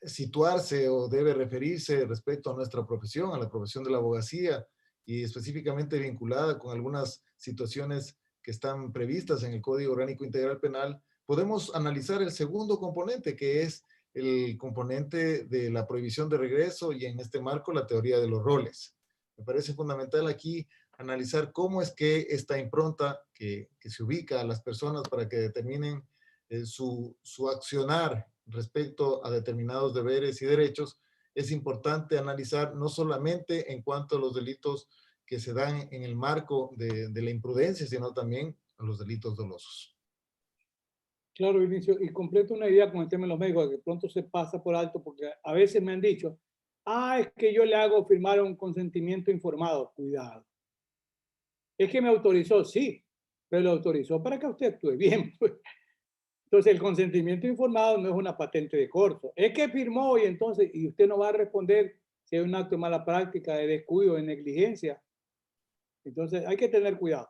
situarse o debe referirse respecto a nuestra profesión, a la profesión de la abogacía, y específicamente vinculada con algunas situaciones que están previstas en el Código Orgánico Integral Penal, podemos analizar el segundo componente, que es el componente de la prohibición de regreso y en este marco la teoría de los roles. Me parece fundamental aquí analizar cómo es que esta impronta que se ubica a las personas para que determinen su accionar respecto a determinados deberes y derechos, es importante analizar no solamente en cuanto a los delitos que se dan en el marco de la imprudencia, sino también a los delitos dolosos. Claro, Vinicio, y completo una idea con el tema de los médicos, que pronto se pasa por alto, porque a veces me han dicho, es que yo le hago firmar un consentimiento informado. Cuidado. Es que me autorizó, sí, pero lo autorizó para que usted actúe bien. Entonces, el consentimiento informado no es una patente de corso. Es que firmó y usted no va a responder si hay un acto de mala práctica, de descuido, de negligencia. Entonces, hay que tener cuidado.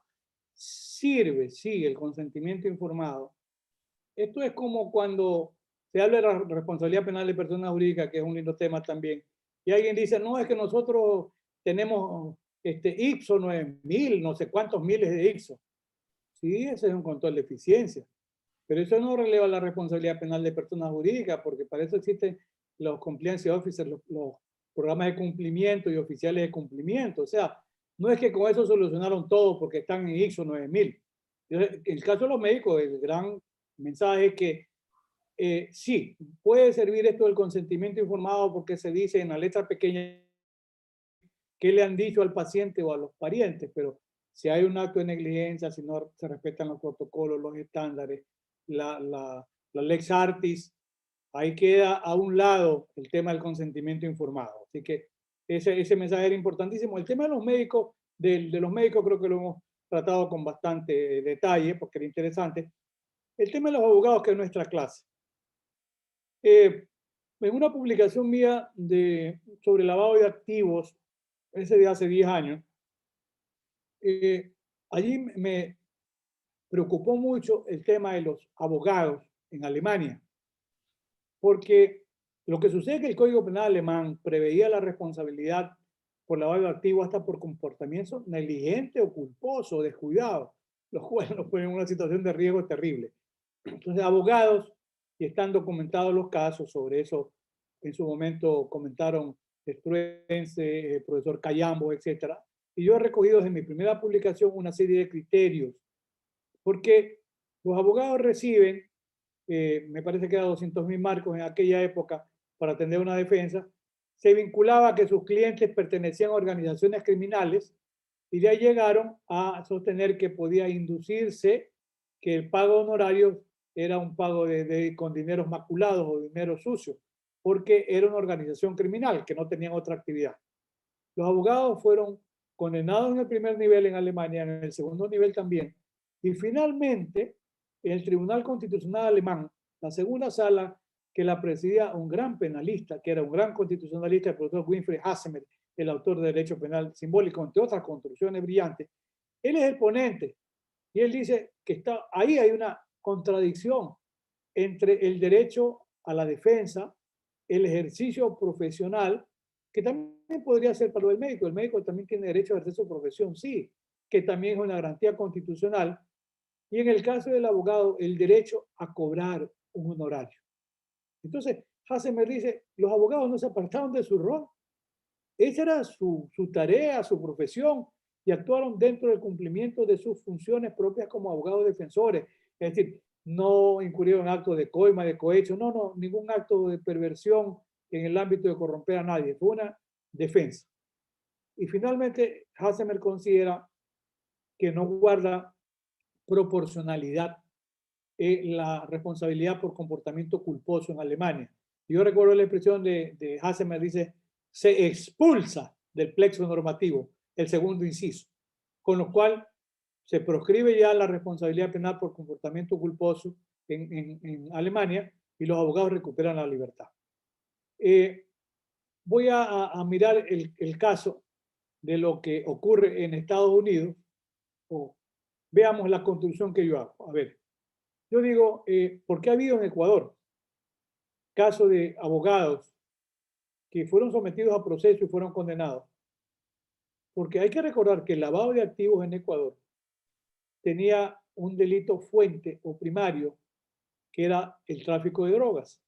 Sirve, sí, el consentimiento informado. Esto es como cuando se habla de la responsabilidad penal de personas jurídicas, que es un lindo tema también. Y alguien dice, no, es que nosotros tenemos IPSO 9000, no sé cuántos miles de IPSO. Sí, ese es un control de eficiencia. Pero eso no releva la responsabilidad penal de personas jurídicas, porque para eso existen los compliance officers, los programas de cumplimiento y oficiales de cumplimiento. O sea, no es que con eso solucionaron todo porque están en ISO 9000. En el caso de los médicos, el gran mensaje es que sí, puede servir esto del consentimiento informado porque se dice en la letra pequeña qué le han dicho al paciente o a los parientes, pero si hay un acto de negligencia, si no se respetan los protocolos, los estándares, la Lex Artis, ahí queda a un lado el tema del consentimiento informado. Así que ese mensaje era importantísimo. El tema de los médicos, de los médicos creo que lo hemos tratado con bastante detalle porque era interesante. El tema de los abogados, que es nuestra clase. En una publicación mía sobre lavado de activos, ese de hace 10 años, allí me preocupó mucho el tema de los abogados en Alemania, porque lo que sucede es que el Código Penal alemán preveía la responsabilidad por lavado de activos hasta por comportamiento negligente o culposo o descuidado, los cuales nos ponen en una situación de riesgo terrible. Entonces, abogados, y están documentados los casos sobre eso, en su momento comentaron Struense, el profesor Cayambo, etcétera. Y yo he recogido desde mi primera publicación una serie de criterios, porque los abogados reciben, me parece que era 200.000 marcos en aquella época para atender una defensa, se vinculaba a que sus clientes pertenecían a organizaciones criminales y de ahí llegaron a sostener que podía inducirse que el pago de honorarios era un pago con dineros maculados o dinero sucio, porque era una organización criminal que no tenían otra actividad. Los abogados fueron condenados en el primer nivel en Alemania, en el segundo nivel también, y finalmente el Tribunal Constitucional Alemán, la segunda sala que la presidía un gran penalista, que era un gran constitucionalista, el profesor Winfried Hassemer, el autor de Derecho Penal Simbólico, entre otras construcciones brillantes. Él es el ponente y él dice que ahí hay una contradicción entre el derecho a la defensa, el ejercicio profesional, que también podría ser para el médico. El médico también tiene derecho a ejercer su profesión, sí, que también es una garantía constitucional. Y en el caso del abogado, el derecho a cobrar un honorario. Entonces, Hassemer dice, los abogados no se apartaron de su rol. Esa era su tarea, su profesión, y actuaron dentro del cumplimiento de sus funciones propias como abogados defensores. Es decir, no incurrieron en actos de coima, de cohecho, no, ningún acto de perversión en el ámbito de corromper a nadie. Fue una defensa. Y finalmente, Hassemer considera que no guarda proporcionalidad la responsabilidad por comportamiento culposo en Alemania. Yo recuerdo la expresión de Hassemer, dice, se expulsa del plexo normativo el segundo inciso, con lo cual se proscribe ya la responsabilidad penal por comportamiento culposo en Alemania y los abogados recuperan la libertad. Voy a mirar el caso de lo que ocurre en Estados Unidos. Veamos la construcción que yo hago. A ver, yo digo, ¿por qué ha habido en Ecuador casos de abogados que fueron sometidos a proceso y fueron condenados? Porque hay que recordar que el lavado de activos en Ecuador tenía un delito fuente o primario, que era el tráfico de drogas.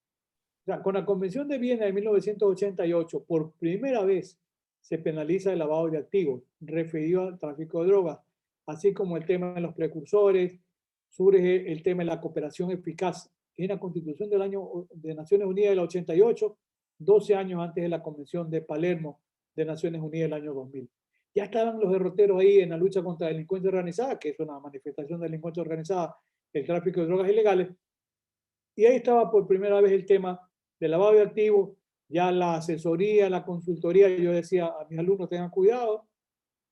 O sea, con la Convención de Viena de 1988, por primera vez se penaliza el lavado de activos referido al tráfico de drogas, así como el tema de los precursores, surge el tema de la cooperación eficaz en la Constitución del año de Naciones Unidas del 88, 12 años antes de la Convención de Palermo de Naciones Unidas del año 2000. Ya estaban los derroteros ahí en la lucha contra la delincuencia organizada, que es una manifestación de delincuencia organizada, el tráfico de drogas ilegales, y ahí estaba por primera vez el tema del lavado de activos, ya la asesoría, la consultoría. Yo decía a mis alumnos, tengan cuidado,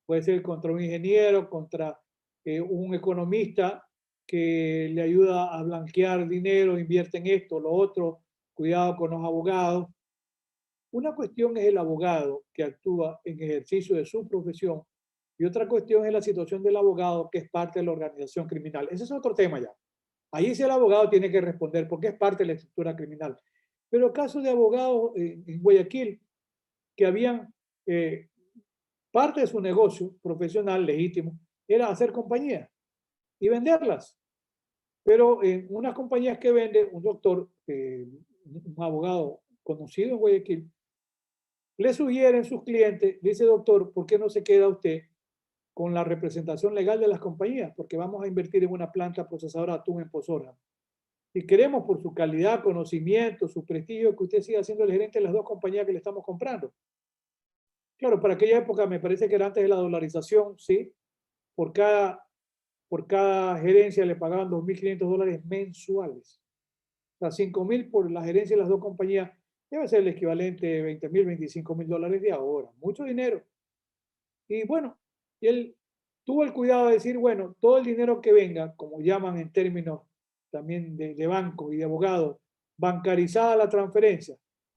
puede ser contra un ingeniero, contra un economista que le ayuda a blanquear dinero, invierte en esto, lo otro, cuidado con los abogados. Una cuestión es el abogado que actúa en ejercicio de su profesión y otra cuestión es la situación del abogado que es parte de la organización criminal. Ese es otro tema ya. Ahí sí el abogado tiene que responder porque es parte de la estructura criminal. Pero casos de abogados en Guayaquil que habían parte de su negocio profesional legítimo era hacer compañías y venderlas. Pero en unas compañías que vende un doctor, un abogado conocido en Guayaquil, le sugieren sus clientes, dice doctor, ¿por qué no se queda usted con la representación legal de las compañías? Porque vamos a invertir en una planta procesadora de atún en Pozora. Y queremos por su calidad, conocimiento, su prestigio, que usted siga siendo el gerente de las dos compañías que le estamos comprando. Claro, para aquella época me parece que era antes de la dolarización, sí, por cada gerencia le pagaban $2.500 mensuales. O sea, 5.000 por la gerencia de las dos compañías debe ser el equivalente de 20.000, $25.000 de ahora. Mucho dinero. Y bueno, él tuvo el cuidado de decir, bueno, todo el dinero que venga, como llaman en términos también de banco y de abogado, bancarizada la transferencia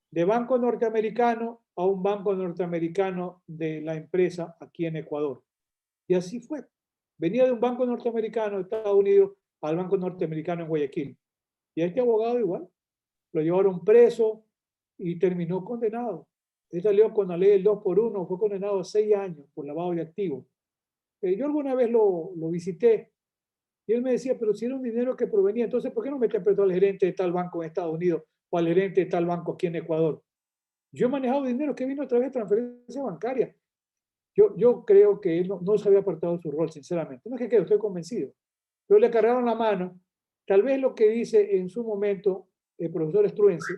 de banco norteamericano a un banco norteamericano de la empresa aquí en Ecuador. Y así fue. Venía de un banco norteamericano de Estados Unidos al banco norteamericano en Guayaquil. Y a este abogado igual. Lo llevaron preso y terminó condenado. Él salió con la ley del 2 por 1, fue condenado a 6 años por lavado de activos. Yo alguna vez lo visité y él me decía, pero si era un dinero que provenía, entonces ¿por qué no meten preso al gerente de tal banco en Estados Unidos o al gerente de tal banco aquí en Ecuador? Yo he manejado dinero que vino a través de transferencia bancaria. Yo creo que él no se había apartado de su rol, sinceramente. No es que quede, estoy convencido. Pero le cargaron la mano. Tal vez lo que dice en su momento el profesor Struensee,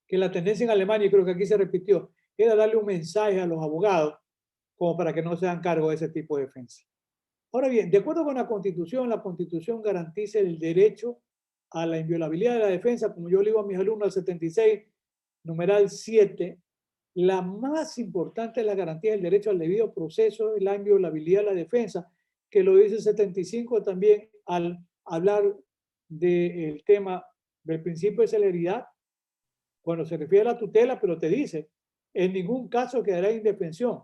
que la tendencia en Alemania, y creo que aquí se repitió, era darle un mensaje a los abogados como para que no se hagan cargo de ese tipo de defensa. Ahora bien, de acuerdo con la Constitución garantiza el derecho a la inviolabilidad de la defensa, como yo le digo a mis alumnos, al 76, numeral 7, la más importante es la garantía del derecho al debido proceso y la inviolabilidad de la defensa, que lo dice el 75 también al hablar del tema del principio de celeridad, cuando se refiere a la tutela, pero te dice, en ningún caso quedará indefensión.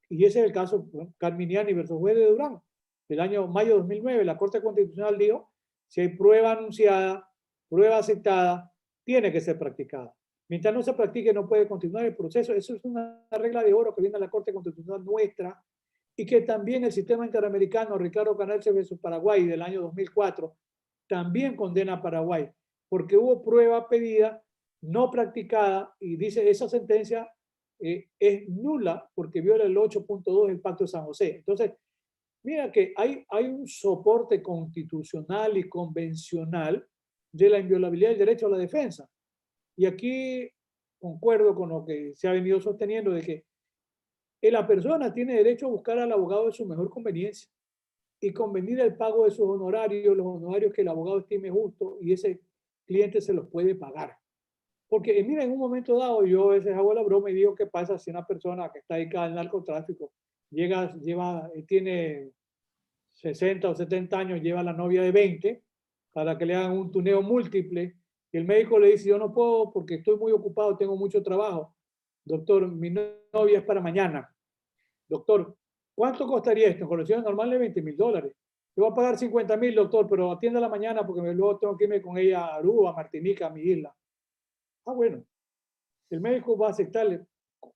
Y ese es el caso Carminiani versus Juez de Durán, del año mayo de 2009. La Corte Constitucional dijo, si hay prueba anunciada, prueba aceptada, tiene que ser practicada. Mientras no se practique, no puede continuar el proceso. Eso es una regla de oro que viene de la Corte Constitucional nuestra y que también el sistema interamericano, Ricardo Canalce versus Paraguay del año 2004, también condena a Paraguay, porque hubo prueba pedida, no practicada, y dice esa sentencia es nula porque viola el 8.2 del Pacto de San José. Entonces, mira que hay un soporte constitucional y convencional de la inviolabilidad del derecho a la defensa. Y aquí concuerdo con lo que se ha venido sosteniendo de que la persona tiene derecho a buscar al abogado de su mejor conveniencia y convenir el pago de sus honorarios, los honorarios que el abogado estime justo y ese cliente se los puede pagar. Porque mira, en un momento dado yo a veces hago la broma y digo, ¿qué pasa si una persona que está dedicada al narcotráfico tiene 60 o 70 años, lleva a la novia de 20 para que le hagan un tuneo múltiple y el médico le dice, yo no puedo porque estoy muy ocupado, tengo mucho trabajo. Doctor, mi novia es para mañana. Doctor, ¿cuánto costaría esto? En condiciones normales, $20,000. Yo voy a pagar 50,000, doctor, pero atienda la mañana porque luego tengo que irme con ella a Aruba, a Martinica, a mi isla. Ah, bueno, el médico va a aceptarle,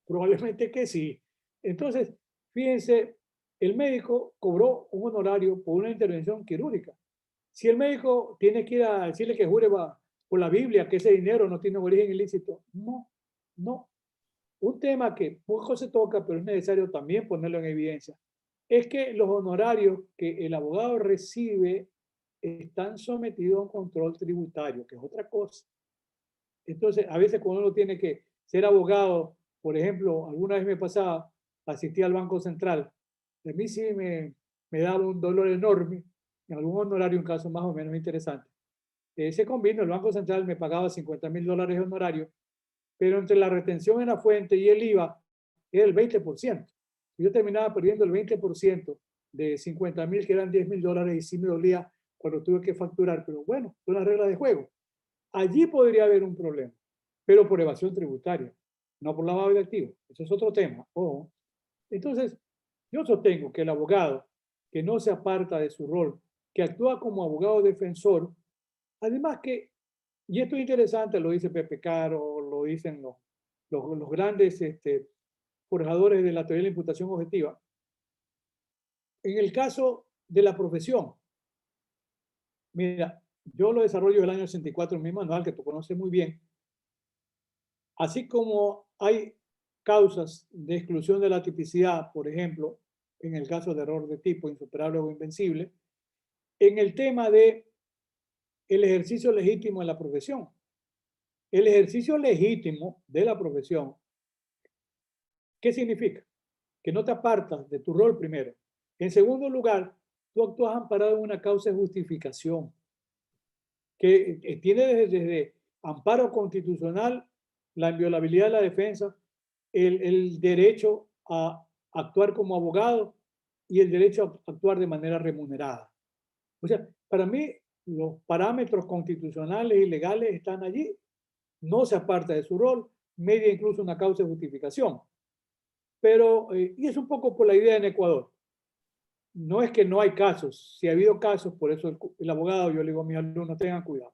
probablemente que sí. Entonces, fíjense, el médico cobró un honorario por una intervención quirúrgica. Si el médico tiene que ir a decirle que jure por la Biblia que ese dinero no tiene origen ilícito, no. Un tema que poco se toca, pero es necesario también ponerlo en evidencia, es que los honorarios que el abogado recibe están sometidos a un control tributario, que es otra cosa. Entonces, a veces cuando uno tiene que ser abogado, por ejemplo, alguna vez me pasaba, asistí al Banco Central, a mí sí me daba un dolor enorme, en algún honorario, un caso más o menos interesante. Se convino, el Banco Central me pagaba $50,000 de honorario, pero entre la retención en la fuente y el IVA era el 20%. Yo terminaba perdiendo el 20% de 50,000, que eran $10,000, y sí me dolía cuando tuve que facturar, pero bueno, son las reglas de juego. Allí podría haber un problema, pero por evasión tributaria, no por lavado de activos. Eso es otro tema. Ojo. Entonces, yo sostengo que el abogado que no se aparta de su rol, que actúa como abogado defensor, además que, y esto es interesante, lo dice Pepe Caro, lo dicen los grandes forjadores de la teoría de la imputación objetiva, en el caso de la profesión, mira, yo lo desarrollo el año 64 en mi manual, que tú conoces muy bien. Así como hay causas de exclusión de la tipicidad, por ejemplo, en el caso de error de tipo insuperable o invencible, en el tema de el ejercicio legítimo de la profesión. El ejercicio legítimo de la profesión, ¿qué significa? Que no te apartas de tu rol primero. En segundo lugar, tú actúas amparado en una causa de justificación que tiene desde amparo constitucional, la inviolabilidad de la defensa, el derecho a actuar como abogado y el derecho a actuar de manera remunerada. O sea, para mí los parámetros constitucionales y legales están allí. No se aparta de su rol, media incluso una causa de justificación. Pero, y es un poco por la idea en Ecuador. No es que no hay casos, si ha habido casos, por eso el abogado, yo le digo a mis alumnos, tengan cuidado.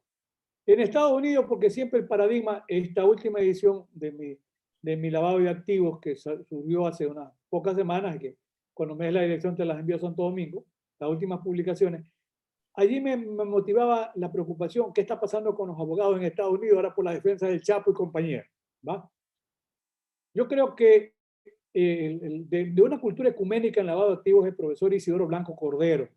En Estados Unidos, porque siempre el paradigma, esta última edición de mi lavado de activos que surgió hace unas pocas semanas, que cuando me des la dirección te las envío a Santo Domingo, las últimas publicaciones, allí me motivaba la preocupación, ¿qué está pasando con los abogados en Estados Unidos ahora por la defensa del Chapo y compañía? ¿Va? Yo creo que de una cultura ecuménica en lavado de activos es el profesor Isidoro Blanco Cordero.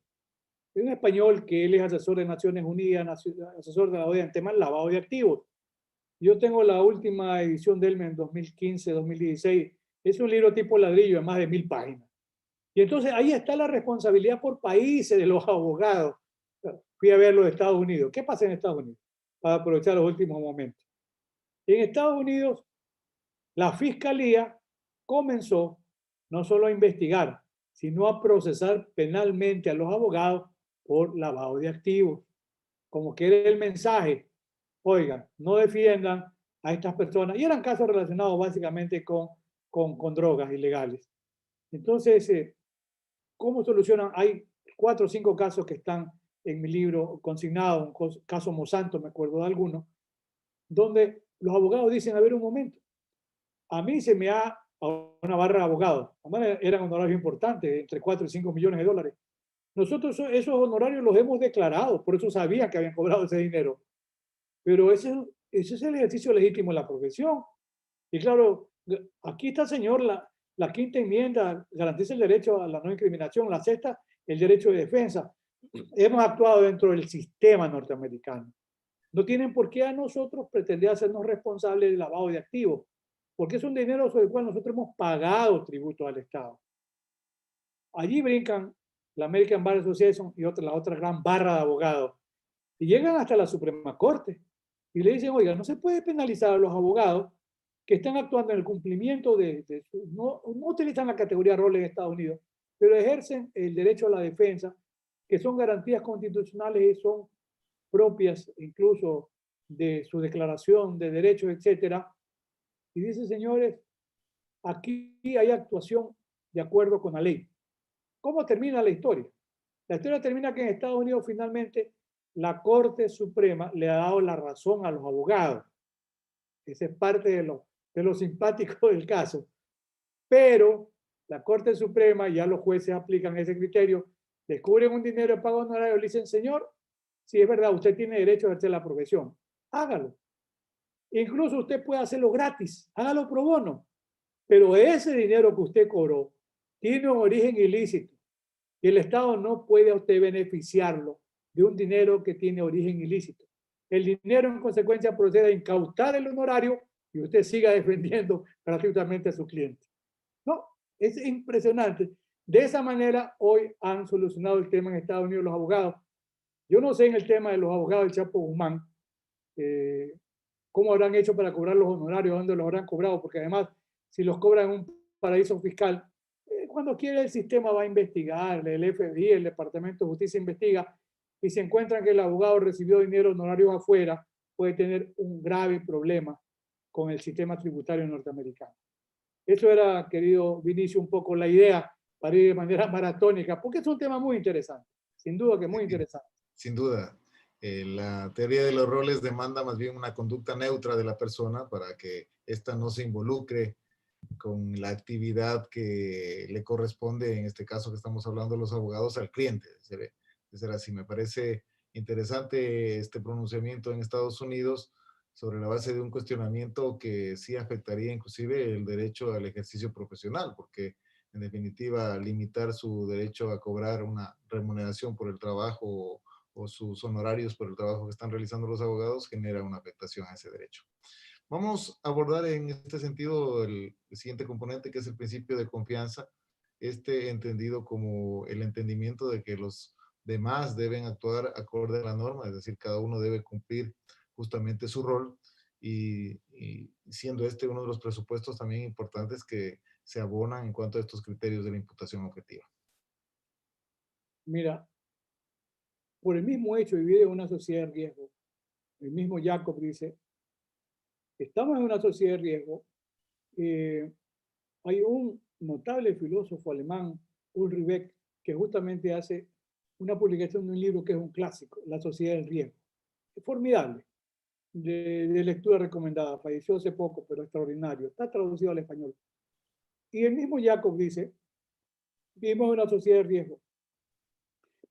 Es un español que él es asesor de Naciones Unidas, asesor de la OEA en temas de lavado de activos. Yo tengo la última edición de él en 2015-2016. Es un libro tipo ladrillo de más de 1,000 páginas. Y entonces ahí está la responsabilidad por países de los abogados. Fui a verlo de Estados Unidos. ¿Qué pasa en Estados Unidos? Para aprovechar los últimos momentos. En Estados Unidos, la fiscalía comenzó no solo a investigar, sino a procesar penalmente a los abogados por lavado de activos. Como que era el mensaje, oigan, no defiendan, a estas personas, y eran casos relacionados básicamente con drogas ilegales. Entonces, ¿cómo solucionan? Hay 4 o 5 casos que están en mi libro consignados, un caso Monsanto, me acuerdo de alguno, donde los abogados dicen, a ver un momento, a mí se me ha, a una barra de abogados, además eran honorarios importantes, entre 4 y 5 millones de dólares. Nosotros esos honorarios los hemos declarado, por eso sabían que habían cobrado ese dinero. Pero ese es el ejercicio legítimo de la profesión. Y claro, aquí está, señor, la quinta enmienda garantiza el derecho a la no incriminación, la sexta, el derecho de defensa. Hemos actuado dentro del sistema norteamericano. No tienen por qué a nosotros pretender hacernos responsables del lavado de activos, porque es un dinero sobre el cual nosotros hemos pagado tributo al Estado. Allí brincan la American Bar Association y la otra gran barra de abogados y llegan hasta la Suprema Corte y le dicen, oiga, no se puede penalizar a los abogados que están actuando en el cumplimiento no utilizan la categoría rol en Estados Unidos, pero ejercen el derecho a la defensa, que son garantías constitucionales y son propias incluso de su declaración de derechos, etcétera. Y dice, señores, aquí hay actuación de acuerdo con la ley. ¿Cómo termina la historia? La historia termina que en Estados Unidos finalmente la Corte Suprema le ha dado la razón a los abogados. Esa es parte de lo simpático del caso. Pero la Corte Suprema, ya los jueces aplican ese criterio, descubren un dinero de pago honorario y le dicen, señor, si es verdad, usted tiene derecho a ejercer la profesión, hágalo. Incluso usted puede hacerlo gratis, hágalo pro bono. Pero ese dinero que usted cobró tiene un origen ilícito y el Estado no puede a usted beneficiarlo de un dinero que tiene origen ilícito. El dinero en consecuencia procede a incautar el honorario y usted siga defendiendo gratuitamente a su cliente. No, es impresionante. De esa manera hoy han solucionado el tema en Estados Unidos los abogados. Yo no sé en el tema de los abogados del Chapo Guzmán, cómo habrán hecho para cobrar los honorarios, dónde los habrán cobrado, porque además si los cobran en un paraíso fiscal, cuando quiere el sistema va a investigar, el FBI, el Departamento de Justicia investiga, y se encuentran que el abogado recibió dinero honorarios afuera, puede tener un grave problema con el sistema tributario norteamericano. Eso era, querido Vinicio, un poco la idea para ir de manera maratónica, porque es un tema muy interesante, sin duda que muy interesante. Sin duda. La teoría de los roles demanda más bien una conducta neutra de la persona para que ésta no se involucre con la actividad que le corresponde, en este caso que estamos hablando de los abogados, al cliente. De ser así, me parece interesante este pronunciamiento en Estados Unidos sobre la base de un cuestionamiento que sí afectaría inclusive el derecho al ejercicio profesional, porque en definitiva limitar su derecho a cobrar una remuneración por el trabajo o sus honorarios por el trabajo que están realizando los abogados genera una afectación a ese derecho. Vamos a abordar en este sentido el siguiente componente, que es el principio de confianza, este entendido como el entendimiento de que los demás deben actuar acorde a la norma, es decir, cada uno debe cumplir justamente su rol y siendo este uno de los presupuestos también importantes que se abonan en cuanto a estos criterios de la imputación objetiva. Mira, por el mismo hecho de vivir en una sociedad de riesgo, el mismo Jacob dice, estamos en una sociedad de riesgo. Hay un notable filósofo alemán, Ulrich Beck, que justamente hace una publicación de un libro que es un clásico, La sociedad del riesgo. Es formidable, de lectura recomendada. Falleció hace poco, pero extraordinario. Está traducido al español. Y el mismo Jacob dice, vivimos en una sociedad de riesgo,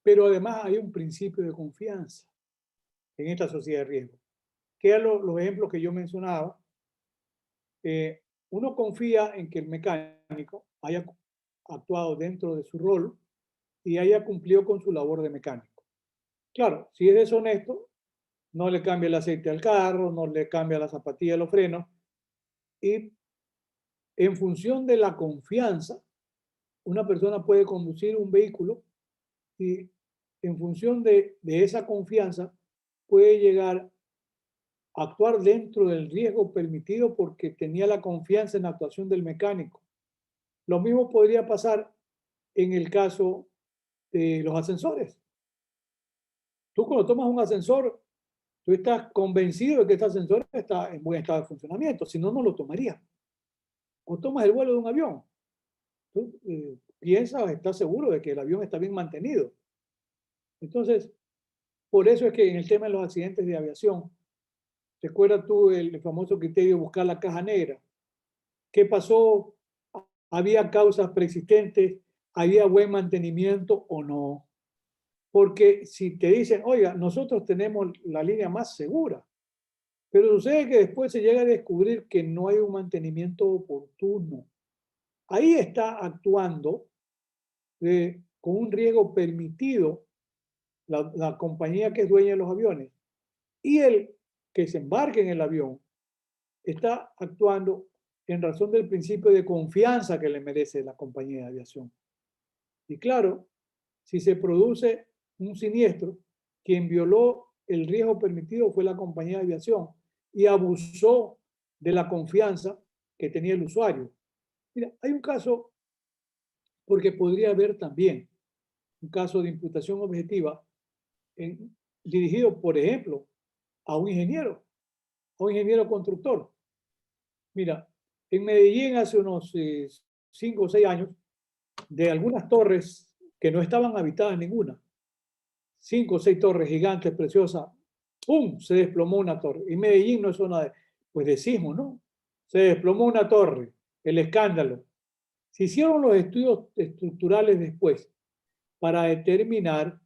pero además hay un principio de confianza en esta sociedad de riesgo, que eran los ejemplos que yo mencionaba. Uno confía en que el mecánico haya actuado dentro de su rol y haya cumplido con su labor de mecánico. Claro, si es deshonesto, no le cambia el aceite al carro, no le cambia la zapatilla de los frenos, y en función de la confianza, una persona puede conducir un vehículo y en función de esa confianza puede llegar a actuar dentro del riesgo permitido porque tenía la confianza en la actuación del mecánico. Lo mismo podría pasar en el caso de los ascensores. Tú cuando tomas un ascensor, tú estás convencido de que este sensor está en buen estado de funcionamiento, si no, no lo tomarías. O tomas el vuelo de un avión. Tú piensas, estás seguro de que el avión está bien mantenido. Entonces, por eso es que en el tema de los accidentes de aviación, ¿recuerdas tú el famoso criterio de buscar la caja negra? ¿Qué pasó? ¿Había causas preexistentes? ¿Había buen mantenimiento o no? Porque si te dicen, oiga, nosotros tenemos la línea más segura, pero sucede que después se llega a descubrir que no hay un mantenimiento oportuno. Ahí está actuando con un riesgo permitido la compañía que es dueña de los aviones. Y el que se embarque en el avión está actuando en razón del principio de confianza que le merece la compañía de aviación. Y claro, si se produce un siniestro, quien violó el riesgo permitido fue la compañía de aviación y abusó de la confianza que tenía el usuario. Mira, hay un caso, porque podría haber también un caso de imputación objetiva dirigido, por ejemplo, a un ingeniero constructor. Mira, en Medellín hace unos 5 o 6 años, de algunas torres que no estaban habitadas ninguna, 5 o 6 torres gigantes, preciosas, ¡pum!, se desplomó una torre. Y Medellín no es zona de, pues de sismo, ¿no? Se desplomó una torre, el escándalo. Se hicieron los estudios estructurales después para determinar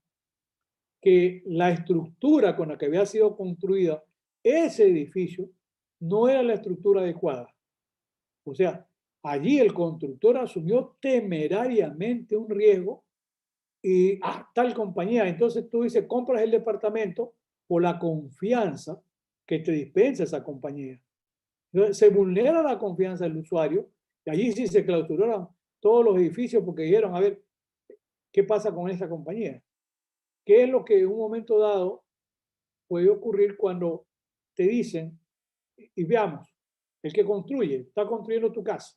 que la estructura con la que había sido construida ese edificio no era la estructura adecuada. O sea, allí el constructor asumió temerariamente un riesgo y tal compañía. Entonces tú dices, compras el departamento por la confianza que te dispensa esa compañía. Entonces, se vulnera la confianza del usuario y allí sí se clausuraron todos los edificios porque dijeron, a ver, ¿qué pasa con esa compañía? ¿Qué es lo que en un momento dado puede ocurrir cuando te dicen, y veamos, el que construye, está construyendo tu casa,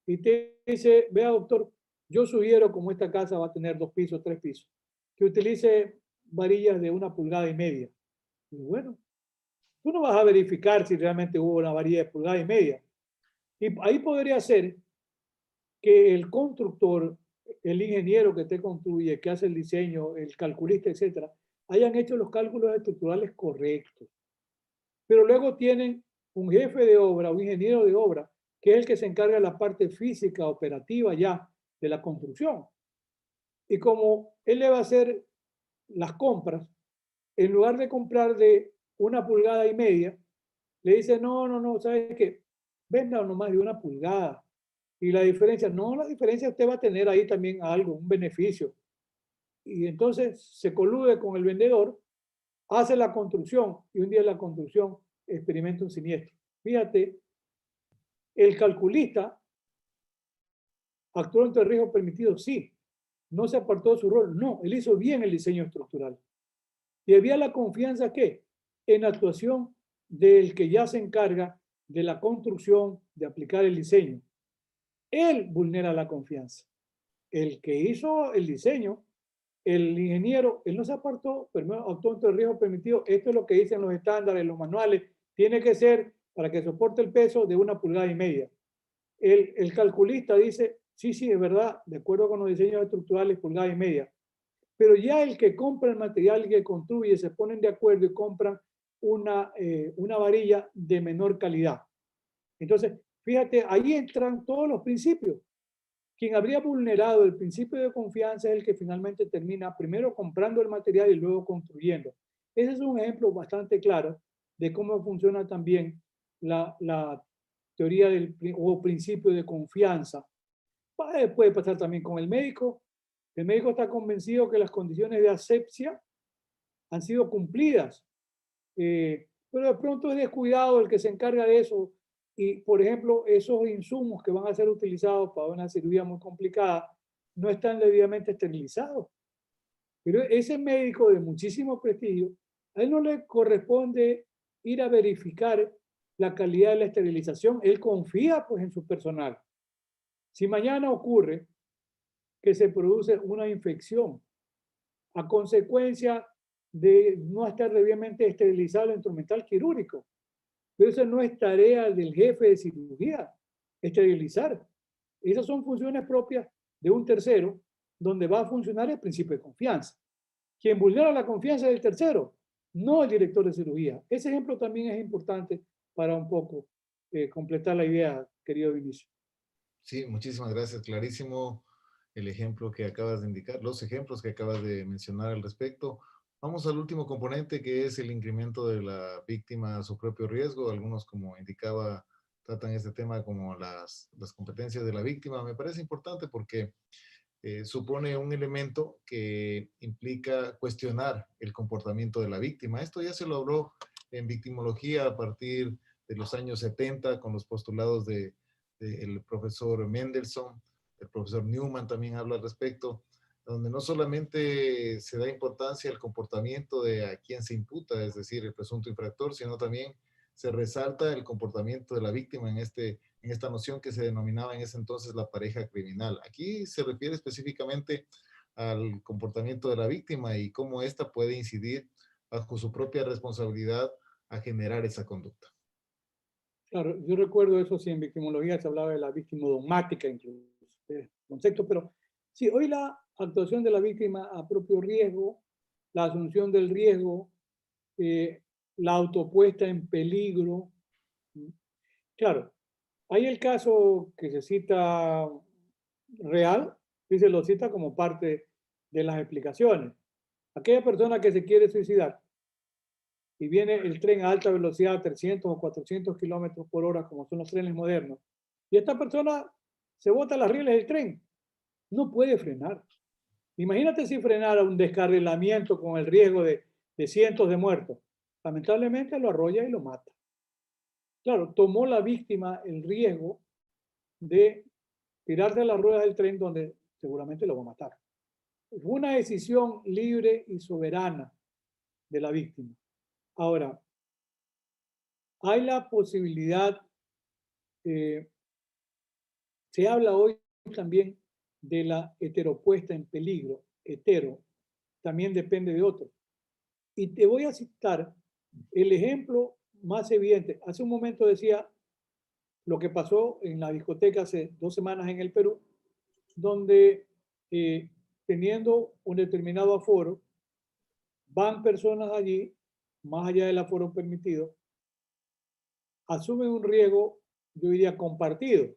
y te dice, vea doctor, yo sugiero como esta casa va a tener 2 pisos, 3 pisos, que utilice varillas de 1,5 pulgadas. Y bueno, tú no vas a verificar si realmente hubo una varilla de 1,5 pulgadas. Y ahí podría ser que el constructor, el ingeniero que te construye, que hace el diseño, el calculista, etcétera, hayan hecho los cálculos estructurales correctos. Pero luego tienen un jefe de obra, un ingeniero de obra, que es el que se encarga de la parte física, operativa ya de la construcción. Y como él le va a hacer las compras, en lugar de comprar de 1,5 pulgadas, le dice, no, ¿sabes qué? Venda nomás de 1 pulgada. Y la diferencia, no, la diferencia usted va a tener ahí también algo, un beneficio. Y entonces se colude con el vendedor, hace la construcción y un día la construcción experimenta un siniestro. Fíjate, el calculista actuó entre el riesgo permitido, sí. No se apartó de su rol, no. Él hizo bien el diseño estructural. Y había la confianza, ¿qué? En la actuación del que ya se encarga de la construcción, de aplicar el diseño. Él vulnera la confianza. El que hizo el diseño, el ingeniero, él no se apartó, pero actuó entre el riesgo permitido. Esto es lo que dicen los estándares, los manuales. Tiene que ser, para que soporte el peso, de 1,5 pulgadas. El calculista dice, sí, es verdad, de acuerdo con los diseños estructurales, 1,5 pulgadas. Pero ya el que compra el material y que construye, se ponen de acuerdo y compran una varilla de menor calidad. Entonces, fíjate, ahí entran todos los principios. Quien habría vulnerado el principio de confianza es el que finalmente termina primero comprando el material y luego construyendo. Ese es un ejemplo bastante claro de cómo funciona también la teoría o principio de confianza. Puede pasar también con el médico. El médico está convencido que las condiciones de asepsia han sido cumplidas, pero de pronto es descuidado el que se encarga de eso. Y, por ejemplo, esos insumos que van a ser utilizados para una cirugía muy complicada no están debidamente esterilizados. Pero ese médico de muchísimo prestigio, a él no le corresponde ir a verificar la calidad de la esterilización. Él confía pues en su personal. Si mañana ocurre que se produce una infección a consecuencia de no estar debidamente esterilizado el instrumental quirúrgico. Pero eso no es tarea del jefe de cirugía, esterilizar. Esas son funciones propias de un tercero, donde va a funcionar el principio de confianza. Quien vulnera la confianza del tercero, no el director de cirugía. Ese ejemplo también es importante para un poco completar la idea, querido Vinicio. Sí, muchísimas gracias. Clarísimo el ejemplo que acabas de indicar, los ejemplos que acabas de mencionar al respecto. Vamos al último componente, que es el incremento de la víctima a su propio riesgo. Algunos, como indicaba, tratan este tema como las competencias de la víctima. Me parece importante porque supone un elemento que implica cuestionar el comportamiento de la víctima. Esto ya se logró en victimología a partir de los años 70 con los postulados del profesor Mendelssohn, el profesor Newman también habla al respecto, donde no solamente se da importancia al comportamiento de a quien se imputa, es decir, el presunto infractor, sino también se resalta el comportamiento de la víctima en esta noción que se denominaba en ese entonces la pareja criminal. Aquí se refiere específicamente al comportamiento de la víctima y cómo ésta puede incidir bajo su propia responsabilidad a generar esa conducta. Claro, yo recuerdo eso, sí, en victimología se hablaba de la víctima dogmática, incluso, concepto, pero sí, hoy la actuación de la víctima a propio riesgo, la asunción del riesgo, la autopuesta en peligro. Claro, hay el caso que se cita real y se lo cita como parte de las explicaciones. Aquella persona que se quiere suicidar y viene el tren a alta velocidad, 300 o 400 kilómetros por hora, como son los trenes modernos, y esta persona se bota las rieles del tren, no puede frenar. Imagínate si frenara un descarrilamiento con el riesgo de cientos de muertos. Lamentablemente lo arrolla y lo mata. Claro, tomó la víctima el riesgo de tirarse a las ruedas del tren donde seguramente lo va a matar. Fue una decisión libre y soberana de la víctima. Ahora, hay la posibilidad, se habla hoy también de la heteropuesta en peligro, hetero, también depende de otro. Y te voy a citar el ejemplo más evidente. Hace un momento decía lo que pasó en la discoteca hace 2 semanas en el Perú, donde teniendo un determinado aforo, van personas allí, más allá del aforo permitido, asumen un riesgo, yo diría, compartido,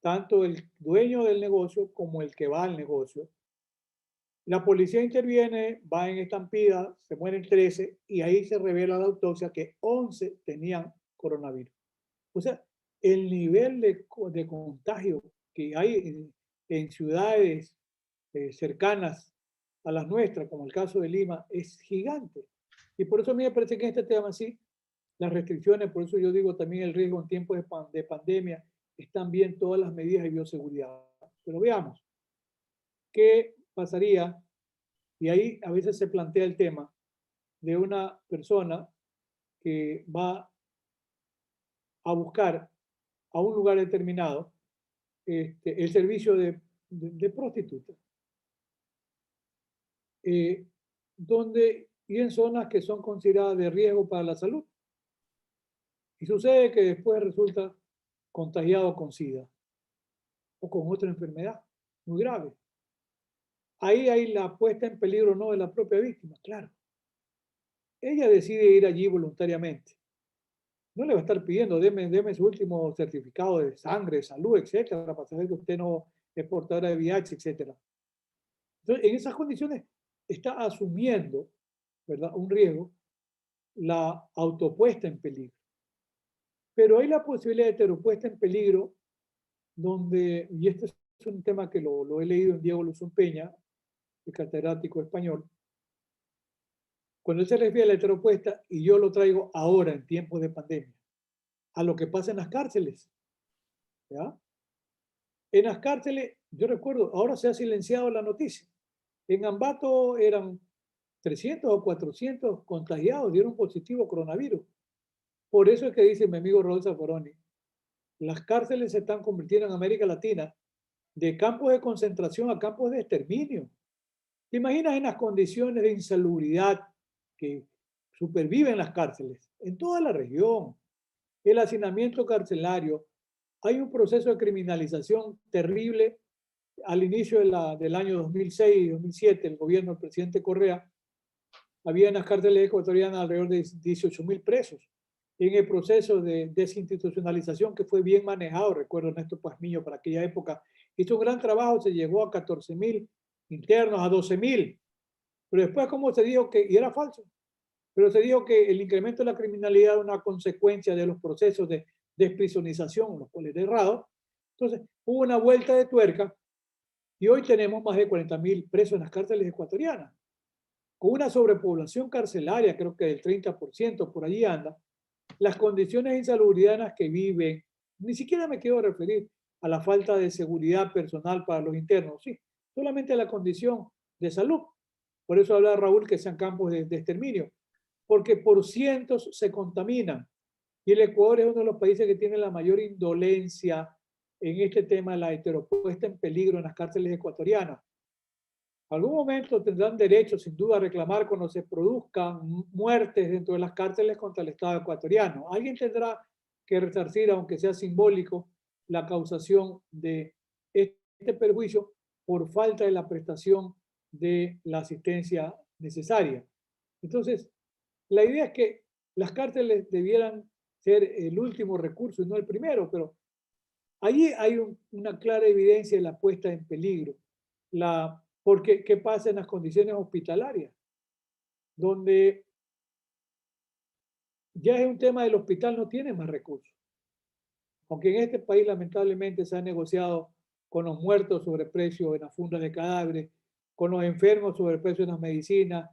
tanto el dueño del negocio como el que va al negocio. La policía interviene, va en estampida, se mueren 13 y ahí se revela la autopsia que 11 tenían coronavirus. O sea, el nivel de contagio que hay en ciudades cercanas a las nuestras, como el caso de Lima, es gigante. Y por eso a mí me parece que en este tema sí, las restricciones, por eso yo digo también el riesgo en tiempos de pandemia, están bien todas las medidas de bioseguridad. Pero veamos, ¿qué pasaría? Y ahí a veces se plantea el tema de una persona que va a buscar a un lugar determinado el servicio de prostituta, donde y en zonas que son consideradas de riesgo para la salud. Y sucede que después resulta contagiado con SIDA o con otra enfermedad muy grave. Ahí hay la puesta en peligro no de la propia víctima, claro. Ella decide ir allí voluntariamente. No le va a estar pidiendo, deme su último certificado de sangre, de salud, etcétera, para saber que usted no es portadora de VIH, etcétera. Entonces, en esas condiciones está asumiendo, ¿verdad?, un riesgo, la autopuesta en peligro. Pero hay la posibilidad de heteropuesta en peligro donde, y este es un tema que lo he leído en Diego Luzón Peña, el catedrático español, cuando él se refiere a la heteropuesta, y yo lo traigo ahora en tiempos de pandemia, a lo que pasa en las cárceles. ¿Ya? En las cárceles, yo recuerdo, ahora se ha silenciado la noticia. En Ambato eran 300 o 400 contagiados, dieron positivo coronavirus. Por eso es que dice mi amigo Raúl Zaffaroni, las cárceles se están convirtiendo en América Latina de campos de concentración a campos de exterminio. ¿Te imaginas en las condiciones de insalubridad que superviven las cárceles en toda la región. El hacinamiento carcelario, hay un proceso de criminalización terrible al inicio del año 2006 y 2007, el gobierno del presidente Correa, había en las cárceles ecuatorianas alrededor de 18.000 presos. En el proceso de desinstitucionalización que fue bien manejado, recuerdo Ernesto Pazmiño para aquella época, hizo un gran trabajo, se llegó a 14.000 internos, a 12.000. Pero después, como se dijo que, y era falso, pero se dijo que el incremento de la criminalidad era una consecuencia de los procesos de desprisionización, los cuales era errado. Entonces, hubo una vuelta de tuerca y hoy tenemos más de 40.000 presos en las cárceles ecuatorianas. Con una sobrepoblación carcelaria, creo que del 30%, por allí anda, las condiciones insalubridades en las que viven, ni siquiera me quiero referir a la falta de seguridad personal para los internos, sí, solamente a la condición de salud. Por eso habla Raúl que sean campos de exterminio, porque por cientos se contaminan. Y el Ecuador es uno de los países que tiene la mayor indolencia en este tema de la heteropuesta en peligro en las cárceles ecuatorianas. Algún momento tendrán derecho, sin duda, a reclamar cuando se produzcan muertes dentro de las cárceles contra el Estado ecuatoriano. Alguien tendrá que resarcir, aunque sea simbólico, la causación de este perjuicio por falta de la prestación de la asistencia necesaria. Entonces, la idea es que las cárceles debieran ser el último recurso y no el primero, pero allí hay una clara evidencia de la puesta en peligro. Porque, ¿qué pasa en las condiciones hospitalarias? Donde ya es un tema del hospital, no tiene más recursos. Aunque en este país lamentablemente se ha negociado con los muertos sobre precios en las fundas de cadáveres, con los enfermos sobre precios en las medicinas,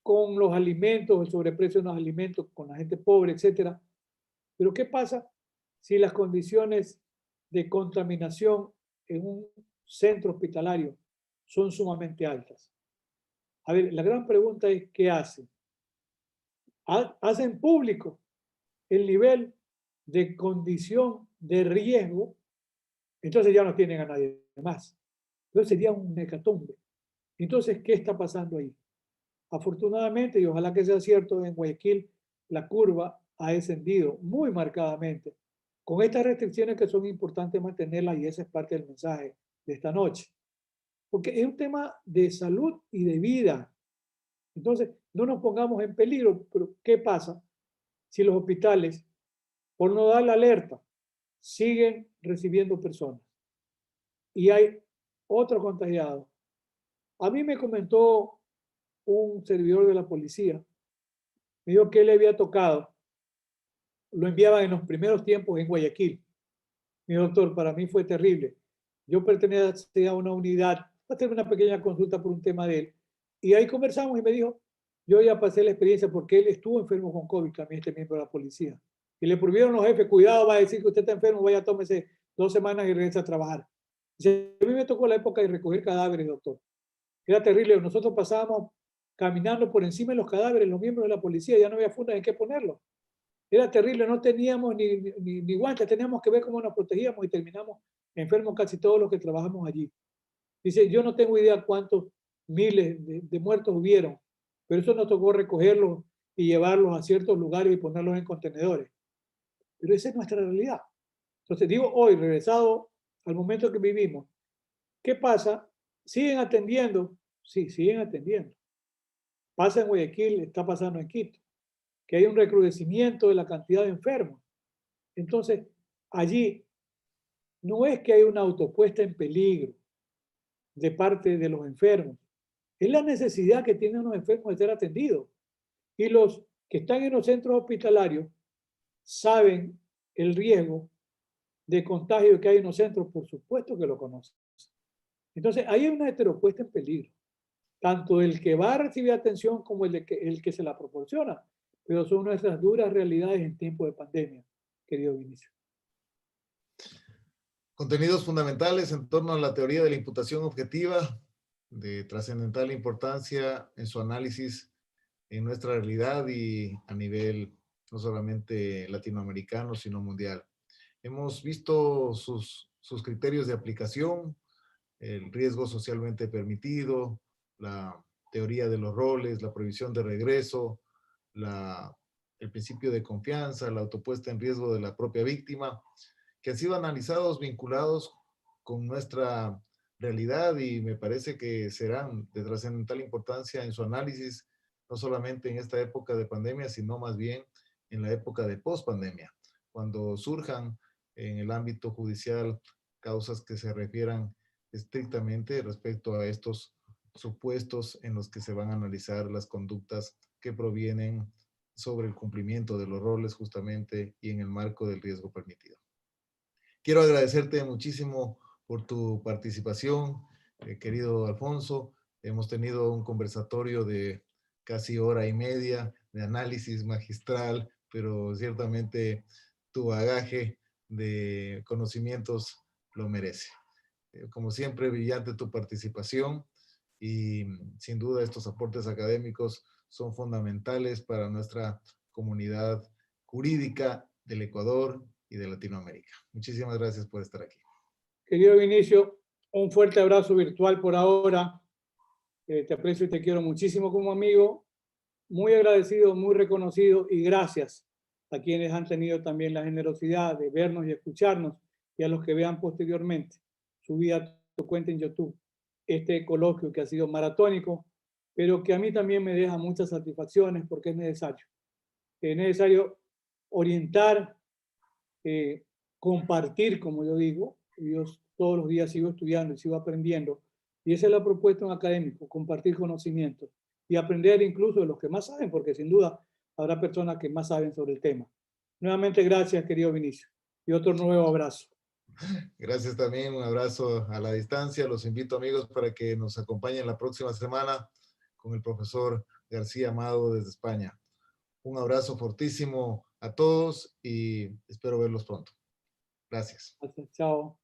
con los alimentos, el sobreprecio de los alimentos, con la gente pobre, etc. Pero ¿qué pasa si las condiciones de contaminación en un centro hospitalario son sumamente altas? A ver, la gran pregunta es, ¿qué hacen? Hacen público el nivel de condición de riesgo, entonces ya no tienen a nadie más. Entonces sería un hecatombe. Entonces, ¿qué está pasando ahí? Afortunadamente, y ojalá que sea cierto, en Guayaquil la curva ha descendido muy marcadamente, con estas restricciones que son importantes mantenerlas, y esa es parte del mensaje de esta noche. Porque es un tema de salud y de vida. Entonces, no nos pongamos en peligro, pero ¿qué pasa si los hospitales, por no dar la alerta, siguen recibiendo personas y hay otro contagiado? A mí me comentó un servidor de la policía, me dijo que le había tocado, lo enviaban en los primeros tiempos en Guayaquil. Mi doctor, para mí fue terrible. Yo pertenecía a una unidad, a hacer una pequeña consulta por un tema de él, y ahí conversamos y me dijo, yo ya pasé la experiencia porque él estuvo enfermo con COVID, también este miembro de la policía. Y le prohibieron los jefes, cuidado, va a decir que usted está enfermo, vaya, tómese 2 semanas y regresa a trabajar. Dice, a mí me tocó la época de recoger cadáveres, doctor. Era terrible, nosotros pasábamos caminando por encima de los cadáveres, los miembros de la policía, ya no había fundas en qué ponerlos. Era terrible, no teníamos ni guantes, teníamos que ver cómo nos protegíamos y terminamos enfermos casi todos los que trabajamos allí. Dice, yo no tengo idea cuántos miles de muertos hubieron, pero eso nos tocó recogerlos y llevarlos a ciertos lugares y ponerlos en contenedores. Pero esa es nuestra realidad. Entonces digo, hoy, regresado al momento que vivimos, ¿qué pasa? ¿Siguen atendiendo? Sí, siguen atendiendo. Pasa en Guayaquil, está pasando en Quito, que hay un recrudecimiento de la cantidad de enfermos. Entonces, allí no es que hay una autopuesta en peligro de parte de los enfermos, es la necesidad que tienen los enfermos de ser atendidos. Y los que están en los centros hospitalarios saben el riesgo de contagio que hay en los centros, por supuesto que lo conocen. Entonces, ahí hay una heteropuesta en peligro, tanto el que va a recibir atención como el que se la proporciona, pero son nuestras duras realidades en tiempo de pandemia, querido Vinicio. Contenidos fundamentales en torno a la teoría de la imputación objetiva, de trascendental importancia en su análisis en nuestra realidad y a nivel no solamente latinoamericano, sino mundial. Hemos visto sus criterios de aplicación, el riesgo socialmente permitido, la teoría de los roles, la prohibición de regreso, el principio de confianza, la autopuesta en riesgo de la propia víctima, que han sido analizados, vinculados con nuestra realidad y me parece que serán de trascendental importancia en su análisis, no solamente en esta época de pandemia, sino más bien en la época de pospandemia, cuando surjan en el ámbito judicial causas que se refieran estrictamente respecto a estos supuestos en los que se van a analizar las conductas que provienen sobre el cumplimiento de los roles justamente y en el marco del riesgo permitido. Quiero agradecerte muchísimo por tu participación, querido Alfonso. Hemos tenido un conversatorio de casi hora y media de análisis magistral, pero ciertamente tu bagaje de conocimientos lo merece. Como siempre, brillante tu participación y sin duda estos aportes académicos son fundamentales para nuestra comunidad jurídica del Ecuador y de Latinoamérica. Muchísimas gracias por estar aquí. Querido Vinicio, un fuerte abrazo virtual por ahora. Te aprecio y te quiero muchísimo como amigo. Muy agradecido, muy reconocido y gracias a quienes han tenido también la generosidad de vernos y escucharnos y a los que vean posteriormente subí a tu cuenta en YouTube este coloquio que ha sido maratónico, pero que a mí también me deja muchas satisfacciones porque es necesario. Es necesario orientar, compartir, como yo digo. Yo todos los días sigo estudiando y sigo aprendiendo. Y esa es la propuesta de un académico, compartir conocimientos y aprender incluso de los que más saben, porque sin duda habrá personas que más saben sobre el tema. Nuevamente, gracias, querido Vinicio. Y otro nuevo abrazo. Gracias también, un abrazo a la distancia. Los invito, amigos, para que nos acompañen la próxima semana con el profesor García Amado desde España. Un abrazo fortísimo a todos y espero verlos pronto. Gracias. Chao.